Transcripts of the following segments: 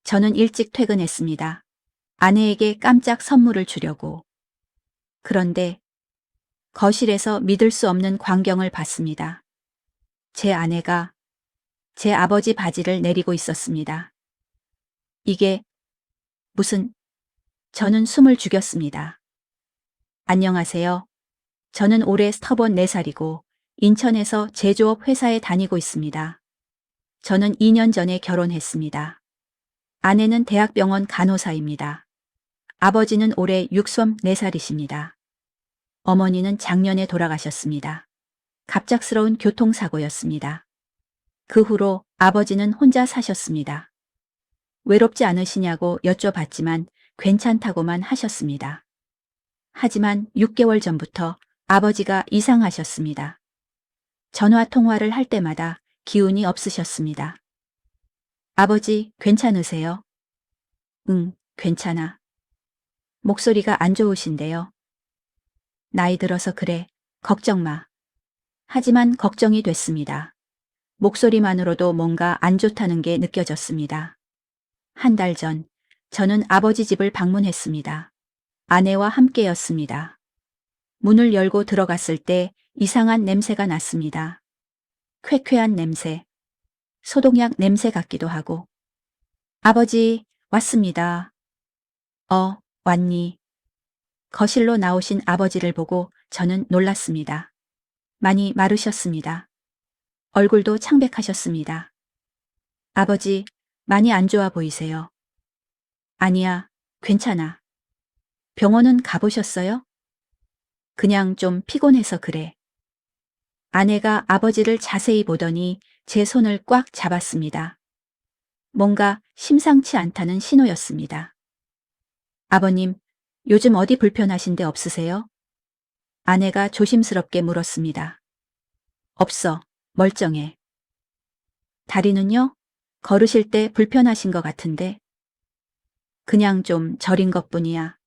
저는 일찍 퇴근했습니다. 아내에게 깜짝 선물을 주려고. 그런데 거실에서 믿을 수 없는 광경을 봤습니다. 제 아내가 제 아버지 바지를 내리고 있었습니다. 이게 무슨... 저는 숨을 죽였습니다. 안녕하세요. 저는 올해 스터본 4살이고 인천에서 제조업 회사에 다니고 있습니다. 저는 2년 전에 결혼했습니다. 아내는 대학병원 간호사입니다. 아버지는 올해 64살이십니다. 어머니는 작년에 돌아가셨습니다. 갑작스러운 교통사고였습니다. 그 후로 아버지는 혼자 사셨습니다. 외롭지 않으시냐고 여쭤봤지만 괜찮다고만 하셨습니다. 하지만 6개월 전부터 아버지가 이상하셨습니다. 전화 통화를 할 때마다 기운이 없으셨습니다. 아버지, 괜찮으세요? 응, 괜찮아. 목소리가 안 좋으신데요. 나이 들어서 그래. 걱정 마. 하지만 걱정이 됐습니다. 목소리만으로도 뭔가 안 좋다는 게 느껴졌습니다. 한 달 전, 저는 아버지 집을 방문했습니다. 아내와 함께였습니다. 문을 열고 들어갔을 때 이상한 냄새가 났습니다. 쾌쾌한 냄새, 소독약 냄새 같기도 하고. 아버지, 왔습니다. 왔니? 거실로 나오신 아버지를 보고 저는 놀랐습니다. 많이 마르셨습니다. 얼굴도 창백하셨습니다. 아버지, 많이 안 좋아 보이세요. 아니야, 괜찮아. 병원은 가보셨어요? 그냥 좀 피곤해서 그래. 아내가 아버지를 자세히 보더니 제 손을 꽉 잡았습니다. 뭔가 심상치 않다는 신호였습니다. 아버님, 요즘 어디 불편하신 데 없으세요? 아내가 조심스럽게 물었습니다. 없어, 멀쩡해. 다리는요? 걸으실 때 불편하신 것 같은데. 그냥 좀 저린 것뿐이야.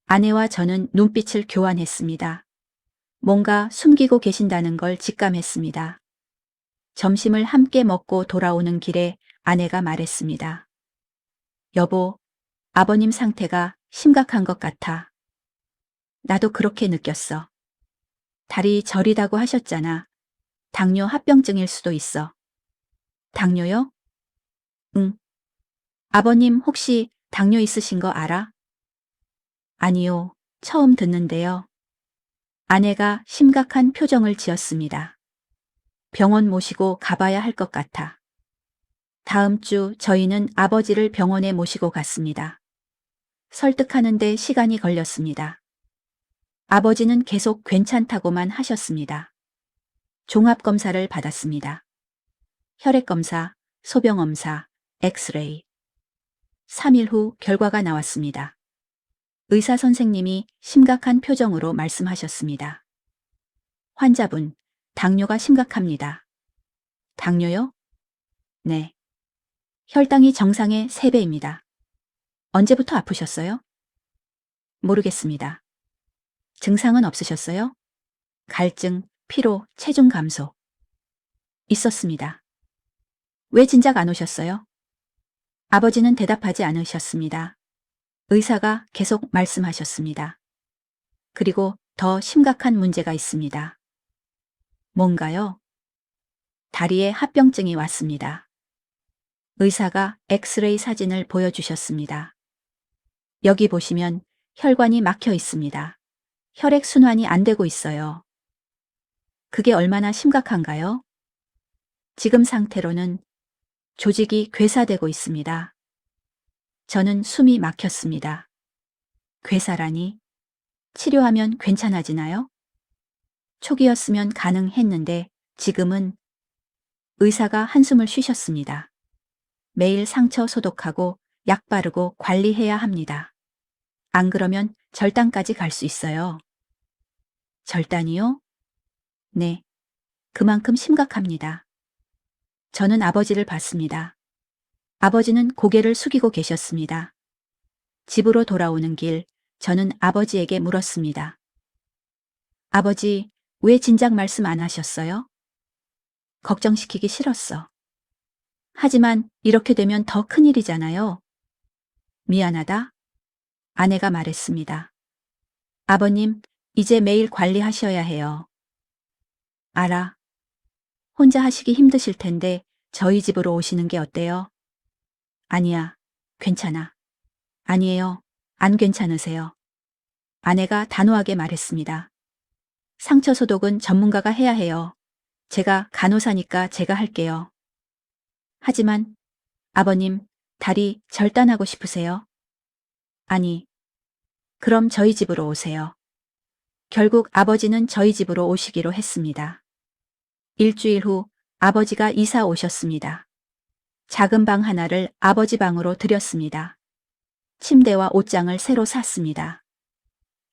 아내와 저는 눈빛을 교환했습니다. 뭔가 숨기고 계신다는 걸 직감했습니다. 점심을 함께 먹고 돌아오는 길에 아내가 말했습니다. 여보, 아버님 상태가 심각한 것 같아. 나도 그렇게 느꼈어. 다리 저리다고 하셨잖아. 당뇨 합병증일 수도 있어. 당뇨요? 응. 아버님 혹시 당뇨 있으신 거 알아? 아니요, 처음 듣는데요. 아내가 심각한 표정을 지었습니다. 병원 모시고 가봐야 할 것 같아. 다음 주 저희는 아버지를 병원에 모시고 갔습니다. 설득하는데 시간이 걸렸습니다. 아버지는 계속 괜찮다고만 하셨습니다. 종합검사를 받았습니다. 혈액검사, 소변검사, 엑스레이. 3일 후 결과가 나왔습니다. 의사 선생님이 심각한 표정으로 말씀하셨습니다. 환자분, 당뇨가 심각합니다. 당뇨요? 네. 혈당이 정상의 3배입니다. 언제부터 아프셨어요? 모르겠습니다. 증상은 없으셨어요? 갈증, 피로, 체중 감소. 있었습니다. 왜 진작 안 오셨어요? 아버지는 대답하지 않으셨습니다. 의사가 계속 말씀하셨습니다. 그리고 더 심각한 문제가 있습니다. 뭔가요? 다리에 합병증이 왔습니다. 의사가 엑스레이 사진을 보여주셨습니다. 여기 보시면 혈관이 막혀 있습니다. 혈액순환이 안 되고 있어요. 그게 얼마나 심각한가요? 지금 상태로는 조직이 괴사되고 있습니다. 저는 숨이 막혔습니다. 괴사라니? 치료하면 괜찮아지나요? 초기였으면 가능했는데 지금은... 의사가 한숨을 쉬셨습니다. 매일 상처 소독하고 약 바르고 관리해야 합니다. 안 그러면 절단까지 갈 수 있어요. 절단이요? 네, 그만큼 심각합니다. 저는 아버지를 봤습니다. 아버지는 고개를 숙이고 계셨습니다. 집으로 돌아오는 길, 저는 아버지에게 물었습니다. 아버지, 왜 진작 말씀 안 하셨어요? 걱정시키기 싫었어. 하지만 이렇게 되면 더 큰일이잖아요. 미안하다. 아내가 말했습니다. 아버님, 이제 매일 관리하셔야 해요. 알아. 혼자 하시기 힘드실 텐데 저희 집으로 오시는 게 어때요? 아니야. 괜찮아. 아니에요. 안 괜찮으세요. 아내가 단호하게 말했습니다. 상처 소독은 전문가가 해야 해요. 제가 간호사니까 제가 할게요. 하지만 아버님, 다리 절단하고 싶으세요? 아니, 그럼 저희 집으로 오세요. 결국 아버지는 저희 집으로 오시기로 했습니다. 일주일 후 아버지가 이사 오셨습니다. 작은 방 하나를 아버지 방으로 들였습니다. 침대와 옷장을 새로 샀습니다.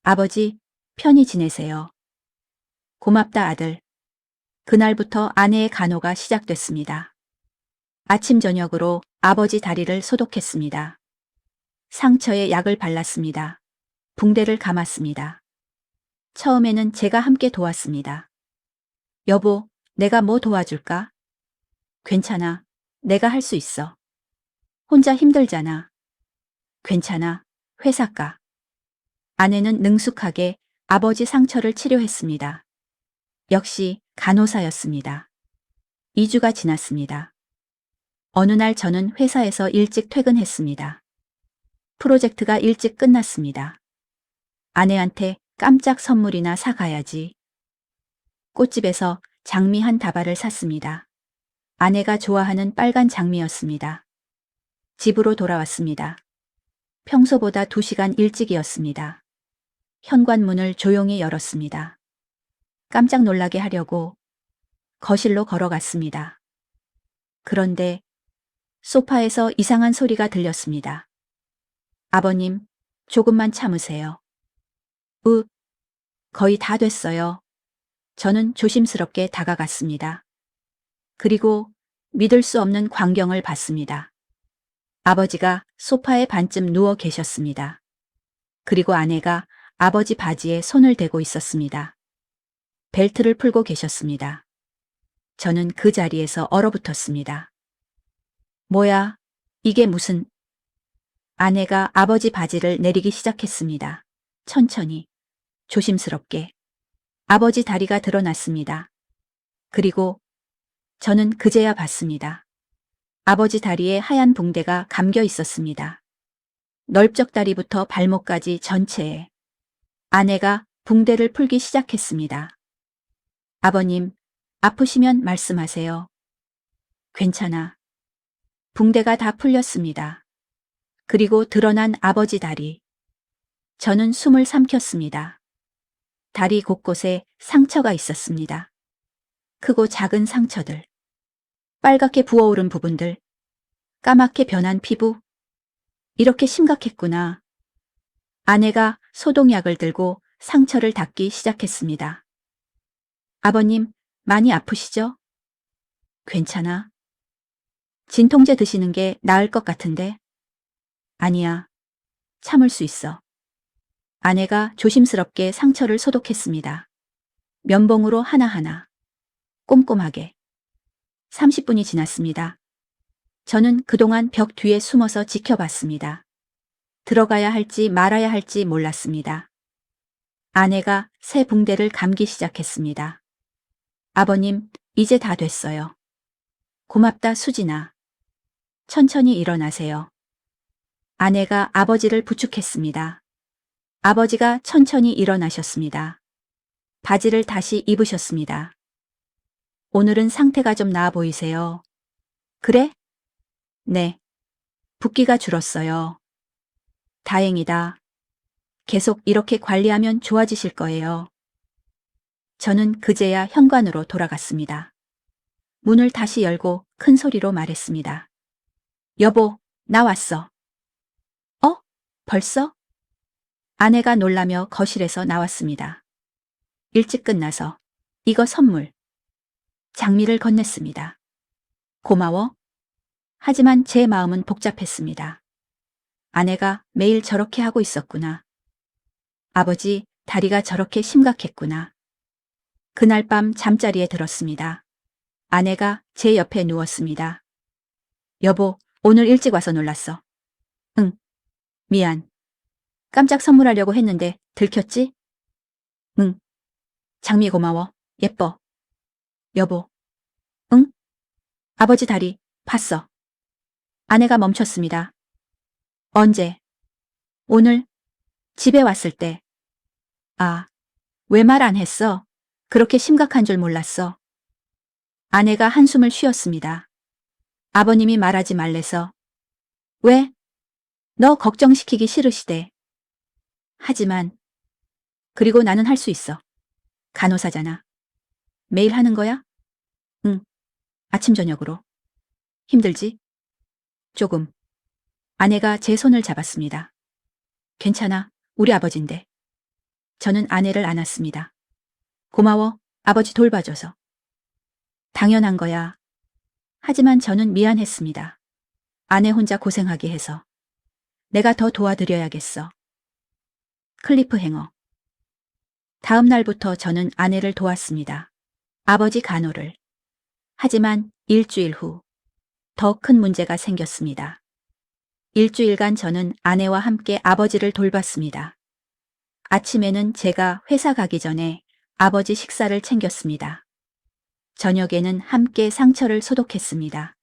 아버지, 편히 지내세요. 고맙다 아들. 그날부터 아내의 간호가 시작됐습니다. 아침 저녁으로 아버지 다리를 소독했습니다. 상처에 약을 발랐습니다. 붕대를 감았습니다. 처음에는 제가 함께 도왔습니다. 여보, 내가 뭐 도와줄까? 괜찮아. 내가 할 수 있어. 혼자 힘들잖아. 괜찮아. 회사 가. 아내는 능숙하게 아버지 상처를 치료했습니다. 역시 간호사였습니다. 2주가 지났습니다. 어느 날 저는 회사에서 일찍 퇴근했습니다. 프로젝트가 일찍 끝났습니다. 아내한테 깜짝 선물이나 사가야지. 꽃집에서 장미 한 다발을 샀습니다. 아내가 좋아하는 빨간 장미였습니다. 집으로 돌아왔습니다. 평소보다 2시간 일찍이었습니다. 현관문을 조용히 열었습니다. 깜짝 놀라게 하려고 거실로 걸어갔습니다. 그런데 소파에서 이상한 소리가 들렸습니다. 아버님, 조금만 참으세요. 거의 다 됐어요. 저는 조심스럽게 다가갔습니다. 그리고 믿을 수 없는 광경을 봤습니다. 아버지가 소파에 반쯤 누워 계셨습니다. 그리고 아내가 아버지 바지에 손을 대고 있었습니다. 벨트를 풀고 계셨습니다. 저는 그 자리에서 얼어붙었습니다. 뭐야, 이게 무슨... 아내가 아버지 바지를 내리기 시작했습니다. 천천히, 조심스럽게. 아버지 다리가 드러났습니다. 그리고 저는 그제야 봤습니다. 아버지 다리에 하얀 붕대가 감겨 있었습니다. 넓적다리부터 발목까지 전체에. 아내가 붕대를 풀기 시작했습니다. 아버님, 아프시면 말씀하세요. 괜찮아. 붕대가 다 풀렸습니다. 그리고 드러난 아버지 다리. 저는 숨을 삼켰습니다. 다리 곳곳에 상처가 있었습니다. 크고 작은 상처들. 빨갛게 부어오른 부분들. 까맣게 변한 피부. 이렇게 심각했구나. 아내가 소독약을 들고 상처를 닦기 시작했습니다. 아버님, 많이 아프시죠? 괜찮아. 진통제 드시는 게 나을 것 같은데. 아니야. 참을 수 있어. 아내가 조심스럽게 상처를 소독했습니다. 면봉으로 하나하나. 꼼꼼하게. 30분이 지났습니다. 저는 그동안 벽 뒤에 숨어서 지켜봤습니다. 들어가야 할지 말아야 할지 몰랐습니다. 아내가 새 붕대를 감기 시작했습니다. 아버님, 이제 다 됐어요. 고맙다, 수진아. 천천히 일어나세요. 아내가 아버지를 부축했습니다. 아버지가 천천히 일어나셨습니다. 바지를 다시 입으셨습니다. 오늘은 상태가 좀 나아 보이세요. 그래? 네. 붓기가 줄었어요. 다행이다. 계속 이렇게 관리하면 좋아지실 거예요. 저는 그제야 현관으로 돌아갔습니다. 문을 다시 열고 큰 소리로 말했습니다. 여보, 나 왔어. 벌써? 아내가 놀라며 거실에서 나왔습니다. 일찍 끝나서 이거 선물. 장미를 건넸습니다. 고마워. 하지만 제 마음은 복잡했습니다. 아내가 매일 저렇게 하고 있었구나. 아버지, 다리가 저렇게 심각했구나. 그날 밤 잠자리에 들었습니다. 아내가 제 옆에 누웠습니다. 여보, 오늘 일찍 와서 놀랐어. 응, 미안. 깜짝 선물하려고 했는데 들켰지? 응, 장미 고마워. 예뻐. 여보, 응? 아버지 다리, 봤어. 아내가 멈췄습니다. 언제? 오늘? 집에 왔을 때. 아, 왜 말 안 했어? 그렇게 심각한 줄 몰랐어. 아내가 한숨을 쉬었습니다. 아버님이 말하지 말래서. 왜? 너 걱정시키기 싫으시대. 하지만, 그리고 나는 할 수 있어. 간호사잖아. 매일 하는 거야? 응, 아침 저녁으로. 힘들지? 조금. 아내가 제 손을 잡았습니다. 괜찮아, 우리 아버지인데. 저는 아내를 안았습니다. 고마워, 아버지 돌봐줘서. 당연한 거야. 하지만 저는 미안했습니다. 아내 혼자 고생하게 해서. 내가 더 도와드려야겠어. 클리프행어. 다음 날부터 저는 아내를 도왔습니다. 아버지 간호를. 하지만 일주일 후 더 큰 문제가 생겼습니다. 일주일간 저는 아내와 함께 아버지를 돌봤습니다. 아침에는 제가 회사 가기 전에 아버지 식사를 챙겼습니다. 저녁에는 함께 상처를 소독했습니다.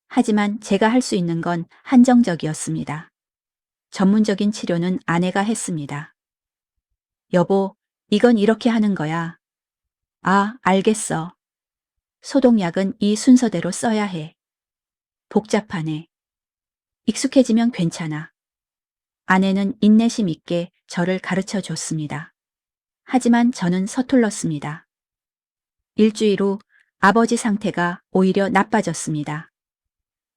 하지만 제가 할 수 있는 건 한정적이었습니다. 전문적인 치료는 아내가 했습니다. 여보, 이건 이렇게 하는 거야. 아, 알겠어. 소독약은 이 순서대로 써야 해. 복잡하네. 익숙해지면 괜찮아. 아내는 인내심 있게 저를 가르쳐 줬습니다. 하지만 저는 서툴렀습니다. 일주일 후 아버지 상태가 오히려 나빠졌습니다.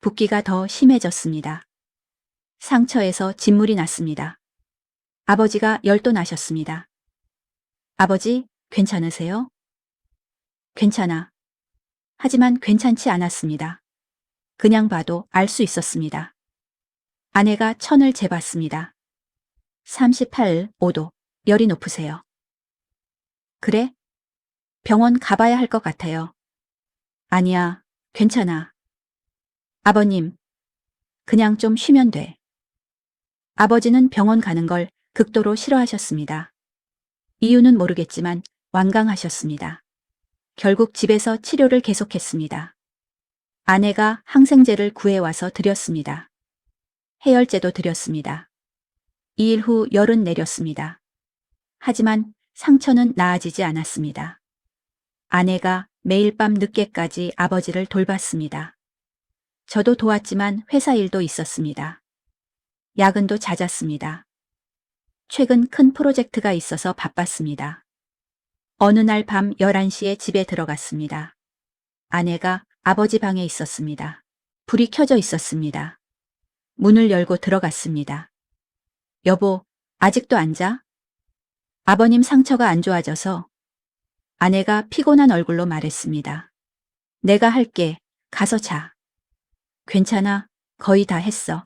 붓기가 더 심해졌습니다. 상처에서 진물이 났습니다. 아버지가 열도 나셨습니다. 아버지, 괜찮으세요? 괜찮아. 하지만 괜찮지 않았습니다. 그냥 봐도 알 수 있었습니다. 아내가 천을 재봤습니다. 38.5도. 열이 높으세요. 그래? 병원 가봐야 할 것 같아요. 아니야, 괜찮아. 아버님, 그냥 좀 쉬면 돼. 아버지는 병원 가는 걸 극도로 싫어하셨습니다. 이유는 모르겠지만 완강하셨습니다. 결국 집에서 치료를 계속했습니다. 아내가 항생제를 구해와서 드렸습니다. 해열제도 드렸습니다. 2일 후 열은 내렸습니다. 하지만 상처는 나아지지 않았습니다. 아내가 매일 밤 늦게까지 아버지를 돌봤습니다. 저도 도왔지만 회사 일도 있었습니다. 야근도 잦았습니다. 최근 큰 프로젝트가 있어서 바빴습니다. 어느 날 밤 11시에 집에 들어갔습니다. 아내가 아버지 방에 있었습니다. 불이 켜져 있었습니다. 문을 열고 들어갔습니다. 여보, 아직도 안 자? 아버님 상처가 안 좋아져서. 아내가 피곤한 얼굴로 말했습니다. 내가 할게. 가서 자. 괜찮아. 거의 다 했어.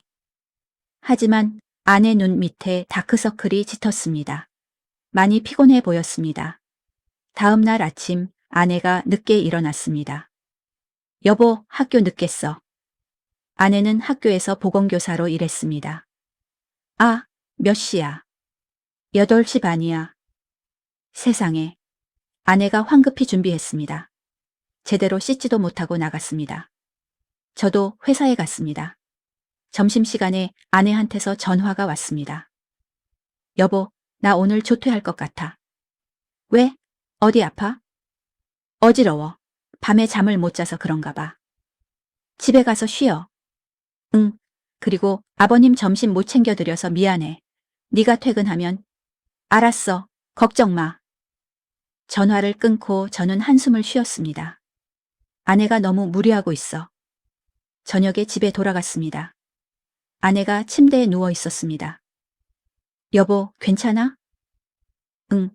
하지만 아내 눈 밑에 다크서클이 짙었습니다. 많이 피곤해 보였습니다. 다음 날 아침 아내가 늦게 일어났습니다. 여보, 학교 늦겠어. 아내는 학교에서 보건교사로 일했습니다. 아, 몇 시야? 8시 반이야. 세상에. 아내가 황급히 준비했습니다. 제대로 씻지도 못하고 나갔습니다. 저도 회사에 갔습니다. 점심시간에 아내한테서 전화가 왔습니다. 여보, 나 오늘 조퇴할 것 같아. 왜? 어디 아파? 어지러워. 밤에 잠을 못 자서 그런가 봐. 집에 가서 쉬어. 응. 그리고 아버님 점심 못 챙겨드려서 미안해. 네가 퇴근하면. 알았어. 걱정 마. 전화를 끊고 저는 한숨을 쉬었습니다. 아내가 너무 무리하고 있어. 저녁에 집에 돌아갔습니다. 아내가 침대에 누워 있었습니다. 여보, 괜찮아? 응.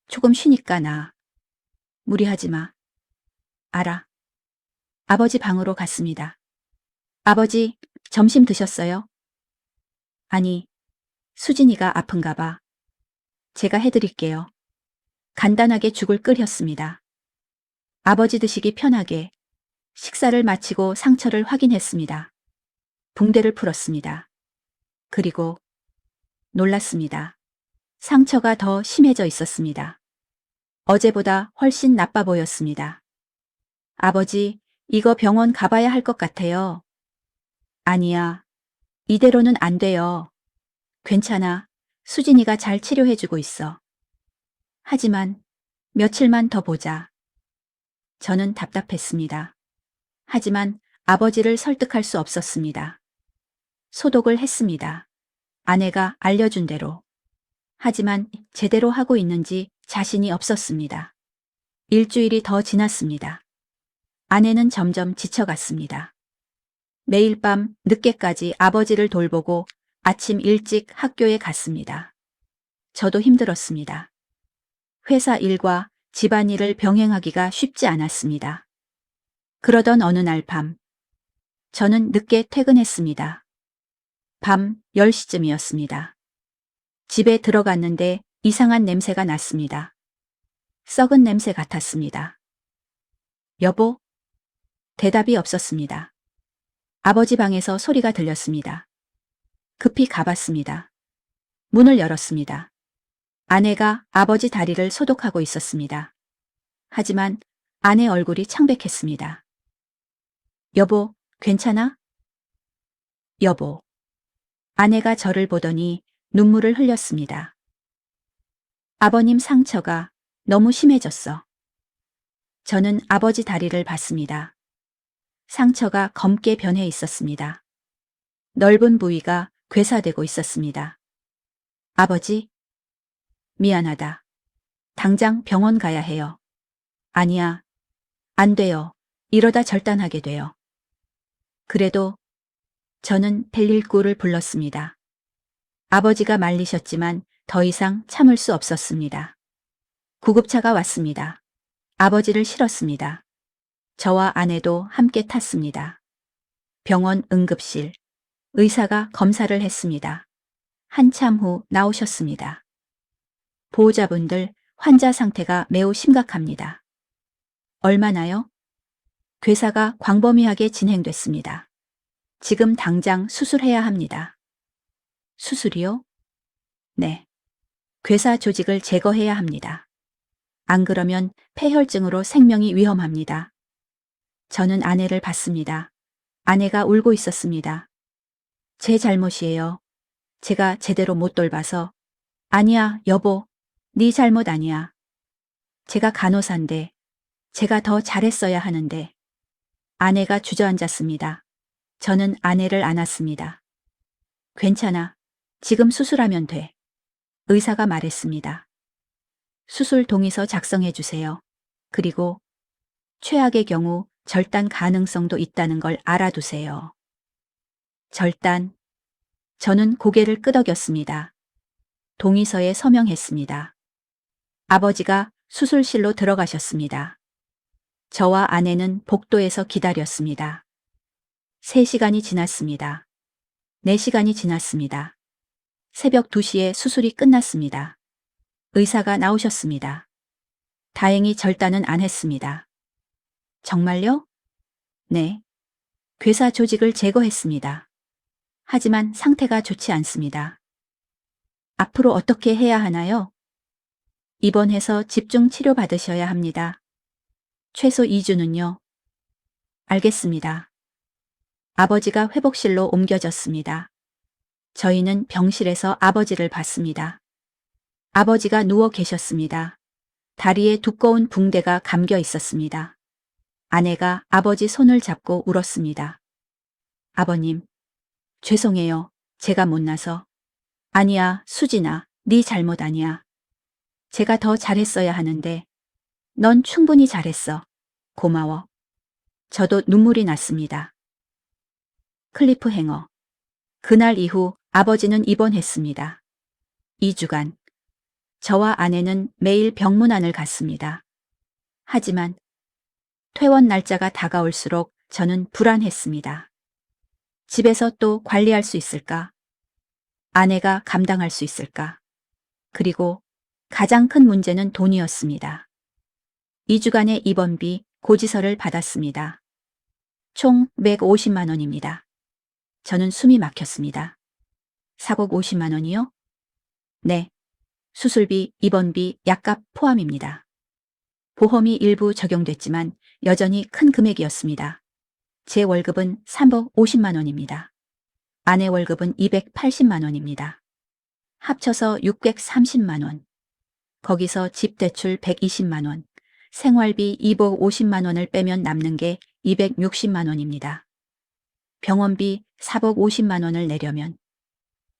조금 쉬니까 나아. 무리하지 마. 알아. 아버지 방으로 갔습니다. 아버지, 점심 드셨어요? 아니, 수진이가 아픈가 봐. 제가 해드릴게요. 간단하게 죽을 끓였습니다. 아버지 드시기 편하게 식사를 마치고 상처를 확인했습니다. 붕대를 풀었습니다. 그리고 놀랐습니다. 상처가 더 심해져 있었습니다. 어제보다 훨씬 나빠 보였습니다. 아버지, 이거 병원 가봐야 할 것 같아요. 아니야. 이대로는 안 돼요. 괜찮아. 수진이가 잘 치료해주고 있어. 하지만 며칠만 더 보자. 저는 답답했습니다. 하지만 아버지를 설득할 수 없었습니다. 소독을 했습니다. 아내가 알려준 대로. 하지만 제대로 하고 있는지 자신이 없었습니다. 일주일이 더 지났습니다. 아내는 점점 지쳐갔습니다. 매일 밤 늦게까지 아버지를 돌보고 아침 일찍 학교에 갔습니다. 저도 힘들었습니다. 회사 일과 집안일을 병행하기가 쉽지 않았습니다. 그러던 어느 날 밤, 저는 늦게 퇴근했습니다. 밤 10시쯤이었습니다. 집에 들어갔는데 이상한 냄새가 났습니다. 썩은 냄새 같았습니다. 여보? 대답이 없었습니다. 아버지 방에서 소리가 들렸습니다. 급히 가봤습니다. 문을 열었습니다. 아내가 아버지 다리를 소독하고 있었습니다. 하지만 아내 얼굴이 창백했습니다. 여보, 괜찮아? 여보. 아내가 저를 보더니 눈물을 흘렸습니다. 아버님 상처가 너무 심해졌어. 저는 아버지 다리를 봤습니다. 상처가 검게 변해 있었습니다. 넓은 부위가 괴사되고 있었습니다. 아버지, 미안하다. 당장 병원 가야 해요. 아니야, 안 돼요. 이러다 절단하게 돼요. 그래도 저는 119를 불렀습니다. 아버지가 말리셨지만 더 이상 참을 수 없었습니다. 구급차가 왔습니다. 아버지를 실었습니다. 저와 아내도 함께 탔습니다. 병원 응급실. 의사가 검사를 했습니다. 한참 후 나오셨습니다. 보호자분들, 환자 상태가 매우 심각합니다. 얼마나요? 괴사가 광범위하게 진행됐습니다. 지금 당장 수술해야 합니다. 수술이요? 네. 괴사 조직을 제거해야 합니다. 안 그러면 폐혈증으로 생명이 위험합니다. 저는 아내를 봤습니다. 아내가 울고 있었습니다. 제 잘못이에요. 제가 제대로 못 돌봐서. 아니야, 여보. 네 잘못 아니야. 제가 간호사인데. 제가 더 잘했어야 하는데. 아내가 주저앉았습니다. 저는 아내를 안았습니다. 괜찮아. 지금 수술하면 돼. 의사가 말했습니다. 수술 동의서 작성해 주세요. 그리고 최악의 경우 절단 가능성도 있다는 걸 알아두세요. 절단. 저는 고개를 끄덕였습니다. 동의서에 서명했습니다. 아버지가 수술실로 들어가셨습니다. 저와 아내는 복도에서 기다렸습니다. 3시간이 지났습니다. 4시간이 지났습니다. 새벽 2시에 수술이 끝났습니다. 의사가 나오셨습니다. 다행히 절단은 안 했습니다. 정말요? 네. 괴사 조직을 제거했습니다. 하지만 상태가 좋지 않습니다. 앞으로 어떻게 해야 하나요? 입원해서 집중 치료 받으셔야 합니다. 최소 2주는요. 알겠습니다. 아버지가 회복실로 옮겨졌습니다. 저희는 병실에서 아버지를 봤습니다. 아버지가 누워 계셨습니다. 다리에 두꺼운 붕대가 감겨 있었습니다. 아내가 아버지 손을 잡고 울었습니다. 아버님, 죄송해요. 제가 못나서. 아니야, 수진아, 네 잘못 아니야. 제가 더 잘했어야 하는데. 넌 충분히 잘했어. 고마워. 저도 눈물이 났습니다. 클리프행어. 그날 이후 아버지는 입원했습니다. 2주간. 저와 아내는 매일 병문안을 갔습니다. 하지만 퇴원 날짜가 다가올수록 저는 불안했습니다. 집에서 또 관리할 수 있을까? 아내가 감당할 수 있을까? 그리고 가장 큰 문제는 돈이었습니다. 2주간의 입원비, 고지서를 받았습니다. 총 150만 원입니다. 저는 숨이 막혔습니다. 4억 50만 원이요? 네. 수술비, 입원비, 약값 포함입니다. 보험이 일부 적용됐지만 여전히 큰 금액이었습니다. 제 월급은 3억 50만 원입니다. 아내 월급은 280만 원입니다. 합쳐서 630만 원. 거기서 집 대출 120만 원, 생활비 2억 50만 원을 빼면 남는 게 260만 원입니다. 병원비 4억 50만 원을 내려면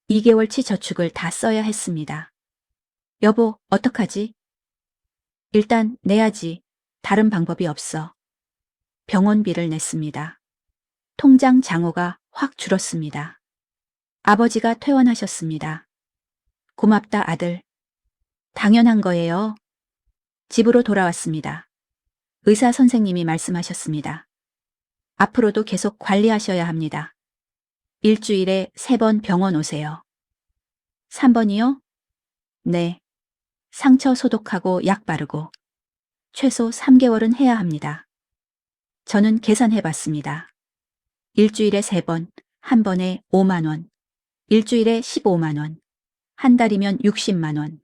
2개월치 저축을 다 써야 했습니다. 여보, 어떡하지? 일단 내야지. 다른 방법이 없어. 병원비를 냈습니다. 통장 잔고가 확 줄었습니다. 아버지가 퇴원하셨습니다. 고맙다, 아들. 당연한 거예요. 집으로 돌아왔습니다. 의사 선생님이 말씀하셨습니다. 앞으로도 계속 관리하셔야 합니다. 일주일에 3번 병원 오세요. 3번이요? 네. 상처 소독하고 약 바르고 최소 3개월은 해야 합니다. 저는 계산해 봤습니다. 일주일에 3번, 한 번에 5만 원, 일주일에 15만 원, 한 달이면 60만 원,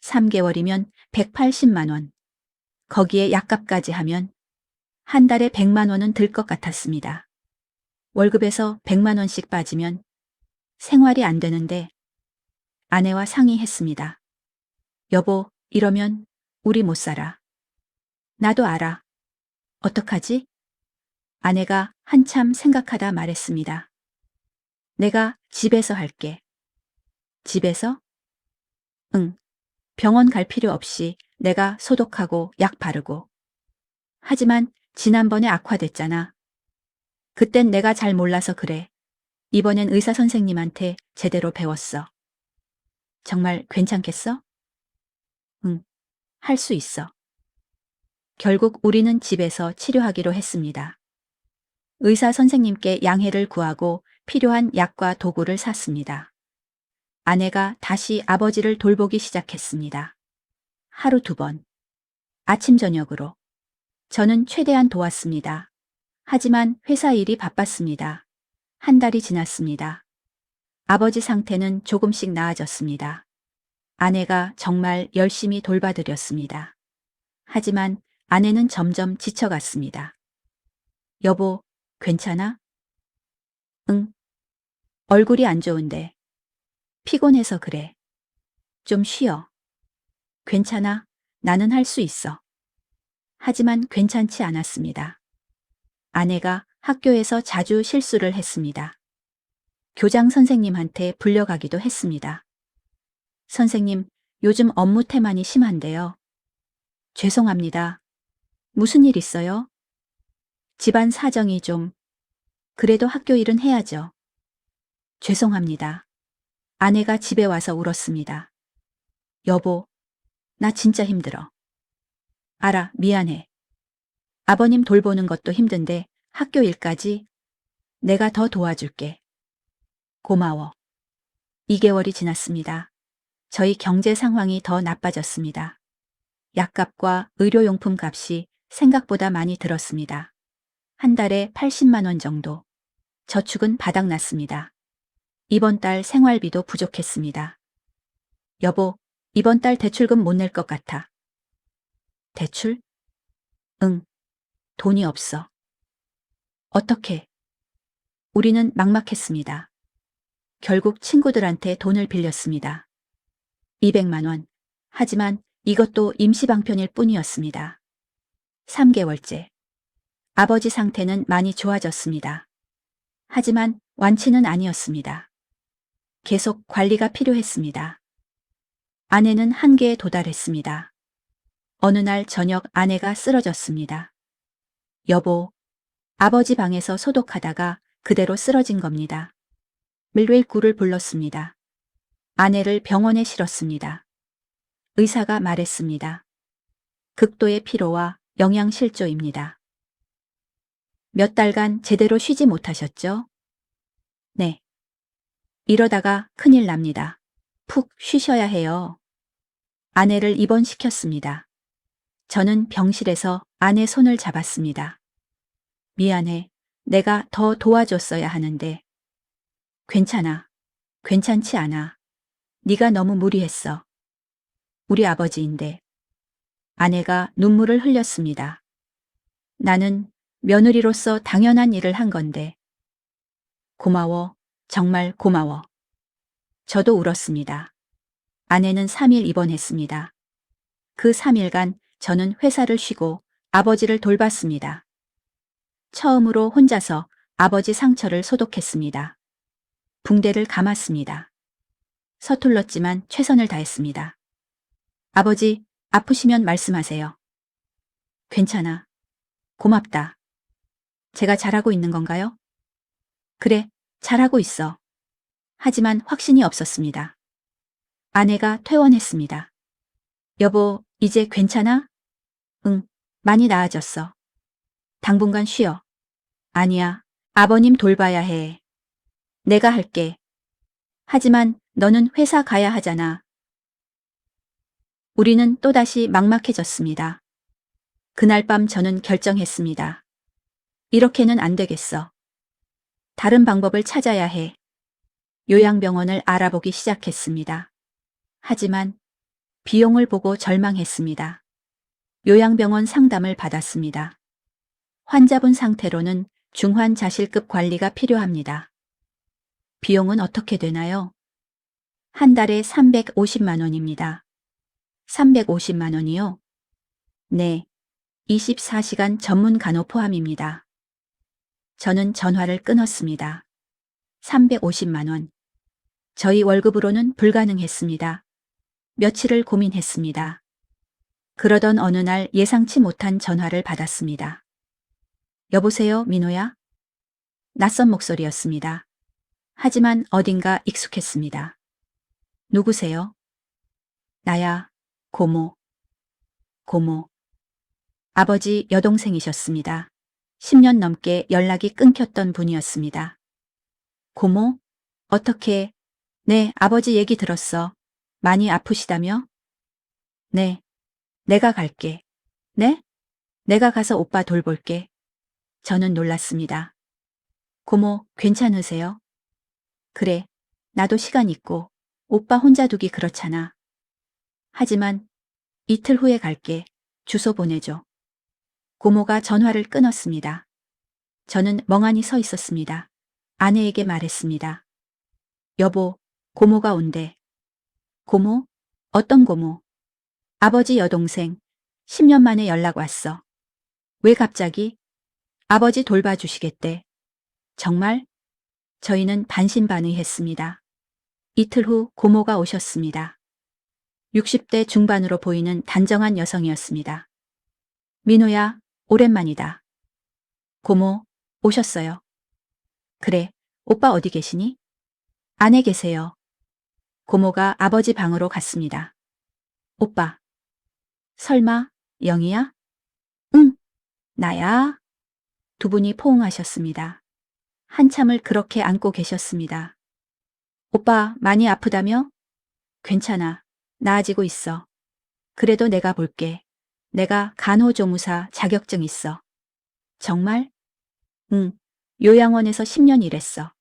3개월이면 180만 원, 거기에 약값까지 하면 한 달에 100만 원은 들 것 같았습니다. 월급에서 100만 원씩 빠지면 생활이 안 되는데 아내와 상의했습니다. 여보, 이러면 우리 못 살아. 나도 알아. 어떡하지? 아내가 한참 생각하다 말했습니다. 내가 집에서 할게. 집에서? 응. 병원 갈 필요 없이 내가 소독하고 약 바르고. 하지만 지난번에 악화됐잖아. 그땐 내가 잘 몰라서 그래. 이번엔 의사 선생님한테 제대로 배웠어. 정말 괜찮겠어? 응. 할 수 있어. 결국 우리는 집에서 치료하기로 했습니다. 의사 선생님께 양해를 구하고 필요한 약과 도구를 샀습니다. 아내가 다시 아버지를 돌보기 시작했습니다. 하루 2번. 아침 저녁으로. 저는 최대한 도왔습니다. 하지만 회사 일이 바빴습니다. 한 달이 지났습니다. 아버지 상태는 조금씩 나아졌습니다. 아내가 정말 열심히 돌봐드렸습니다. 하지만 아내는 점점 지쳐갔습니다. 여보, 괜찮아? 응. 얼굴이 안 좋은데. 피곤해서 그래. 좀 쉬어. 괜찮아. 나는 할 수 있어. 하지만 괜찮지 않았습니다. 아내가 학교에서 자주 실수를 했습니다. 교장 선생님한테 불려가기도 했습니다. 선생님, 요즘 업무 태만이 심한데요. 죄송합니다. 무슨 일 있어요? 집안 사정이 좀. 그래도 학교 일은 해야죠. 죄송합니다. 아내가 집에 와서 울었습니다. 여보, 나 진짜 힘들어. 알아, 미안해. 아버님 돌보는 것도 힘든데 학교 일까지 내가 더 도와줄게. 고마워. 2개월이 지났습니다. 저희 경제 상황이 더 나빠졌습니다. 약값과 의료용품 값이 생각보다 많이 들었습니다. 한 달에 80만 원 정도. 저축은 바닥났습니다. 이번 달 생활비도 부족했습니다. 여보, 이번 달 대출금 못 낼 것 같아. 대출? 응. 돈이 없어. 어떻게? 우리는 막막했습니다. 결국 친구들한테 돈을 빌렸습니다. 200만 원. 하지만 이것도 임시방편일 뿐이었습니다. 3개월째. 아버지 상태는 많이 좋아졌습니다. 하지만 완치는 아니었습니다. 계속 관리가 필요했습니다. 아내는 한계에 도달했습니다. 어느 날 저녁 아내가 쓰러졌습니다. 여보, 아버지 방에서 소독하다가 그대로 쓰러진 겁니다. 밀웰9를 불렀습니다. 아내를 병원에 실었습니다. 의사가 말했습니다. 극도의 피로와 영양실조입니다. 몇 달간 제대로 쉬지 못하셨죠? 네. 이러다가 큰일 납니다. 푹 쉬셔야 해요. 아내를 입원시켰습니다. 저는 병실에서 아내 손을 잡았습니다. 미안해. 내가 더 도와줬어야 하는데. 괜찮아. 괜찮지 않아. 네가 너무 무리했어. 우리 아버지인데. 아내가 눈물을 흘렸습니다. 나는 며느리로서 당연한 일을 한 건데. 고마워. 정말 고마워. 저도 울었습니다. 아내는 3일 입원했습니다. 그 3일간 저는 회사를 쉬고 아버지를 돌봤습니다. 처음으로 혼자서 아버지 상처를 소독했습니다. 붕대를 감았습니다. 서툴렀지만 최선을 다했습니다. 아버지, 아프시면 말씀하세요. 괜찮아. 고맙다. 제가 잘하고 있는 건가요? 그래, 잘하고 있어. 하지만 확신이 없었습니다. 아내가 퇴원했습니다. 여보, 이제 괜찮아? 응, 많이 나아졌어. 당분간 쉬어. 아니야, 아버님 돌봐야 해. 내가 할게. 하지만 너는 회사 가야 하잖아. 우리는 또다시 막막해졌습니다. 그날 밤 저는 결정했습니다. 이렇게는 안 되겠어. 다른 방법을 찾아야 해. 요양병원을 알아보기 시작했습니다. 하지만 비용을 보고 절망했습니다. 요양병원 상담을 받았습니다. 환자분 상태로는 중환자실급 관리가 필요합니다. 비용은 어떻게 되나요? 한 달에 350만 원입니다. 350만 원이요? 네. 24시간 전문 간호 포함입니다. 저는 전화를 끊었습니다. 350만 원. 저희 월급으로는 불가능했습니다. 며칠을 고민했습니다. 그러던 어느 날 예상치 못한 전화를 받았습니다. 여보세요, 민호야? 낯선 목소리였습니다. 하지만 어딘가 익숙했습니다. 누구세요? 나야, 고모. 고모. 아버지 여동생이셨습니다. 10년 넘게 연락이 끊겼던 분이었습니다. 고모? 어떻게? 네, 아버지 얘기 들었어. 많이 아프시다며? 네, 내가 갈게. 네? 내가 가서 오빠 돌볼게. 저는 놀랐습니다. 고모, 괜찮으세요? 그래, 나도 시간 있고, 오빠 혼자 두기 그렇잖아. 하지만 이틀 후에 갈게. 주소 보내줘. 고모가 전화를 끊었습니다. 저는 멍하니 서 있었습니다. 아내에게 말했습니다. 여보, 고모가 온대. 고모? 어떤 고모? 아버지 여동생. 10년 만에 연락 왔어. 왜 갑자기? 아버지 돌봐주시겠대. 정말? 저희는 반신반의했습니다. 이틀 후 고모가 오셨습니다. 60대 중반으로 보이는 단정한 여성이었습니다. 민호야, 오랜만이다. 고모, 오셨어요. 그래, 오빠 어디 계시니? 안에 계세요. 고모가 아버지 방으로 갔습니다. 오빠. 설마, 영희야? 응, 나야. 두 분이 포옹하셨습니다. 한참을 그렇게 안고 계셨습니다. 오빠, 많이 아프다며? 괜찮아. 나아지고 있어. 그래도 내가 볼게. 내가 간호조무사 자격증 있어. 정말? 응. 요양원에서 10년 일했어.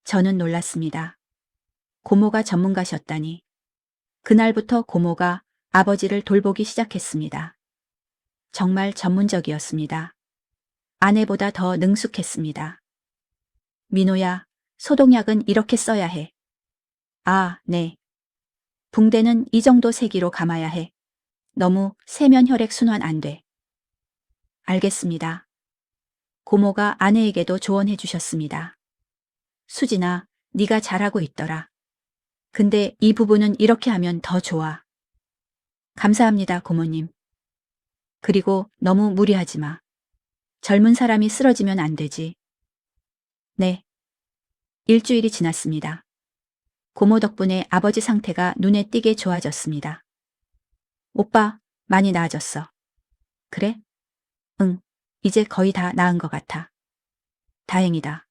저는 놀랐습니다. 고모가 전문가셨다니. 그날부터 고모가 아버지를 돌보기 시작했습니다. 정말 전문적이었습니다. 아내보다 더 능숙했습니다. 민호야, 소독약은 이렇게 써야 해. 아, 네. 붕대는 이 정도 세기로 감아야 해. 너무 세면 혈액 순환 안 돼. 알겠습니다. 고모가 아내에게도 조언해 주셨습니다. 수진아, 네가 잘하고 있더라. 근데 이 부분은 이렇게 하면 더 좋아. 감사합니다, 고모님. 그리고 너무 무리하지 마. 젊은 사람이 쓰러지면 안 되지. 네. 일주일이 지났습니다. 고모 덕분에 아버지 상태가 눈에 띄게 좋아졌습니다. 오빠, 많이 나아졌어. 그래? 응, 이제 거의 다 나은 것 같아. 다행이다.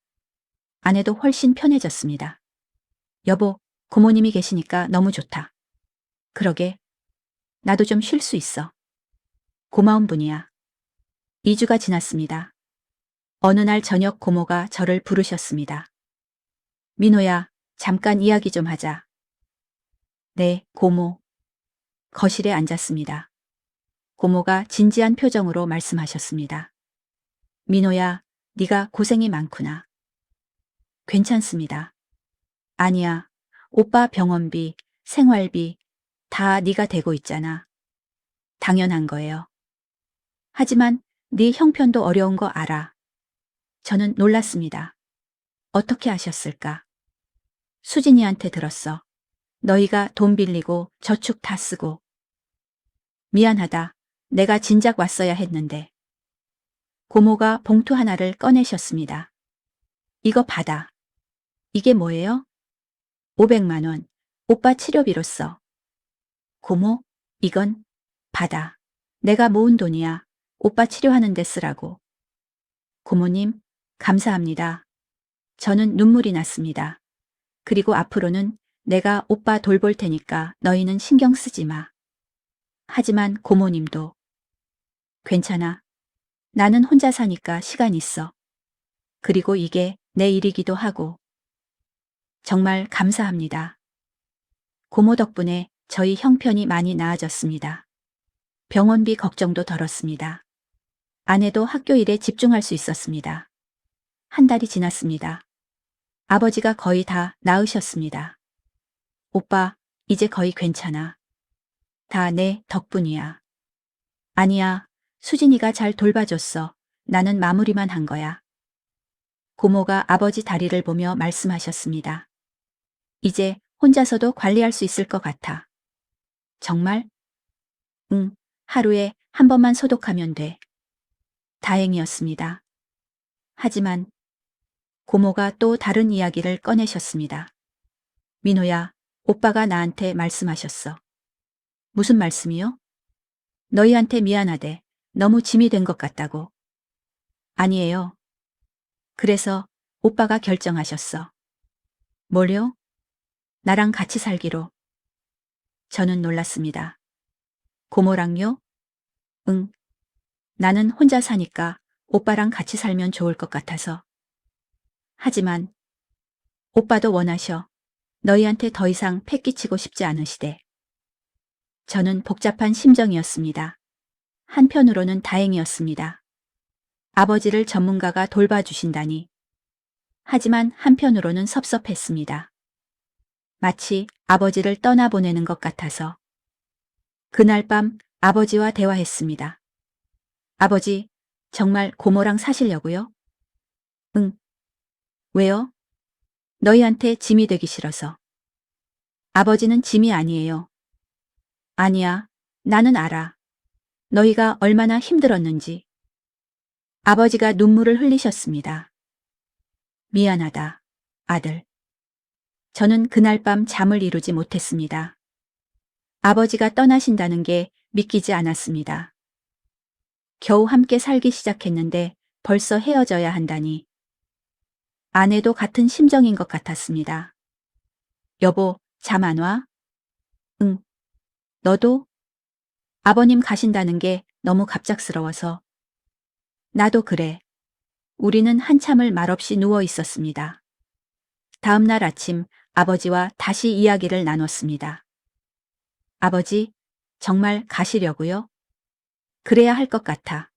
아내도 훨씬 편해졌습니다. 여보, 고모님이 계시니까 너무 좋다. 그러게. 나도 좀 쉴 수 있어. 고마운 분이야. 2주가 지났습니다. 어느 날 저녁 고모가 저를 부르셨습니다. 민호야, 잠깐 이야기 좀 하자. 네, 고모. 거실에 앉았습니다. 고모가 진지한 표정으로 말씀하셨습니다. 민호야, 네가 고생이 많구나. 괜찮습니다. 아니야. 오빠 병원비, 생활비 다 네가 대고 있잖아. 당연한 거예요. 하지만 네 형편도 어려운 거 알아. 저는 놀랐습니다. 어떻게 아셨을까? 수진이한테 들었어. 너희가 돈 빌리고 저축 다 쓰고. 미안하다. 내가 진작 왔어야 했는데. 고모가 봉투 하나를 꺼내셨습니다. 이거 받아. 이게 뭐예요? 500만 원. 오빠 치료비로 써. 고모, 이건 받아. 내가 모은 돈이야. 오빠 치료하는 데 쓰라고. 고모님, 감사합니다. 저는 눈물이 났습니다. 그리고 앞으로는 내가 오빠 돌볼 테니까 너희는 신경 쓰지 마. 하지만 고모님도 괜찮아. 나는 혼자 사니까 시간 있어. 그리고 이게 내 일이기도 하고. 정말 감사합니다. 고모 덕분에 저희 형편이 많이 나아졌습니다. 병원비 걱정도 덜었습니다. 아내도 학교 일에 집중할 수 있었습니다. 한 달이 지났습니다. 아버지가 거의 다 나으셨습니다. 오빠, 이제 거의 괜찮아. 다 내 덕분이야. 아니야, 수진이가 잘 돌봐줬어. 나는 마무리만 한 거야. 고모가 아버지 다리를 보며 말씀하셨습니다. 이제 혼자서도 관리할 수 있을 것 같아. 정말? 응, 하루에 한 번만 소독하면 돼. 다행이었습니다. 하지만 고모가 또 다른 이야기를 꺼내셨습니다. 민호야, 오빠가 나한테 말씀하셨어. 무슨 말씀이요? 너희한테 미안하대. 너무 짐이 된 것 같다고. 아니에요. 그래서 오빠가 결정하셨어. 뭘요? 나랑 같이 살기로. 저는 놀랐습니다. 고모랑요? 응. 나는 혼자 사니까 오빠랑 같이 살면 좋을 것 같아서. 하지만 오빠도 원하셔. 너희한테 더 이상 패 끼치고 싶지 않으시대. 저는 복잡한 심정이었습니다. 한편으로는 다행이었습니다. 아버지를 전문가가 돌봐주신다니. 하지만 한편으로는 섭섭했습니다. 마치 아버지를 떠나보내는 것 같아서. 그날 밤 아버지와 대화했습니다. 아버지, 정말 고모랑 사시려고요? 응. 왜요? 너희한테 짐이 되기 싫어서. 아버지는 짐이 아니에요. 아니야, 나는 알아. 너희가 얼마나 힘들었는지. 아버지가 눈물을 흘리셨습니다. 미안하다, 아들. 저는 그날 밤 잠을 이루지 못했습니다. 아버지가 떠나신다는 게 믿기지 않았습니다. 겨우 함께 살기 시작했는데 벌써 헤어져야 한다니. 아내도 같은 심정인 것 같았습니다. 여보, 잠 안 와? 응. 너도? 아버님 가신다는 게 너무 갑작스러워서. 나도 그래. 우리는 한참을 말없이 누워 있었습니다. 다음 날 아침 아버지와 다시 이야기를 나눴습니다. 아버지, 정말 가시려고요? 그래야 할 것 같아.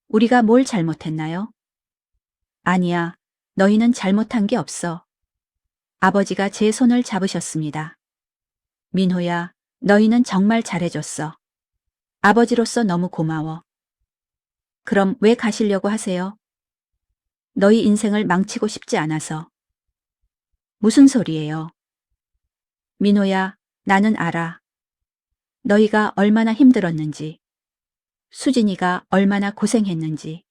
우리가 뭘 잘못했나요? 아니야, 너희는 잘못한 게 없어. 아버지가 제 손을 잡으셨습니다. 민호야, 너희는 정말 잘해줬어. 아버지로서 너무 고마워. 그럼 왜 가시려고 하세요? 너희 인생을 망치고 싶지 않아서. 무슨 소리예요? 민호야, 나는 알아. 너희가 얼마나 힘들었는지. 수진이가 얼마나 고생했는지.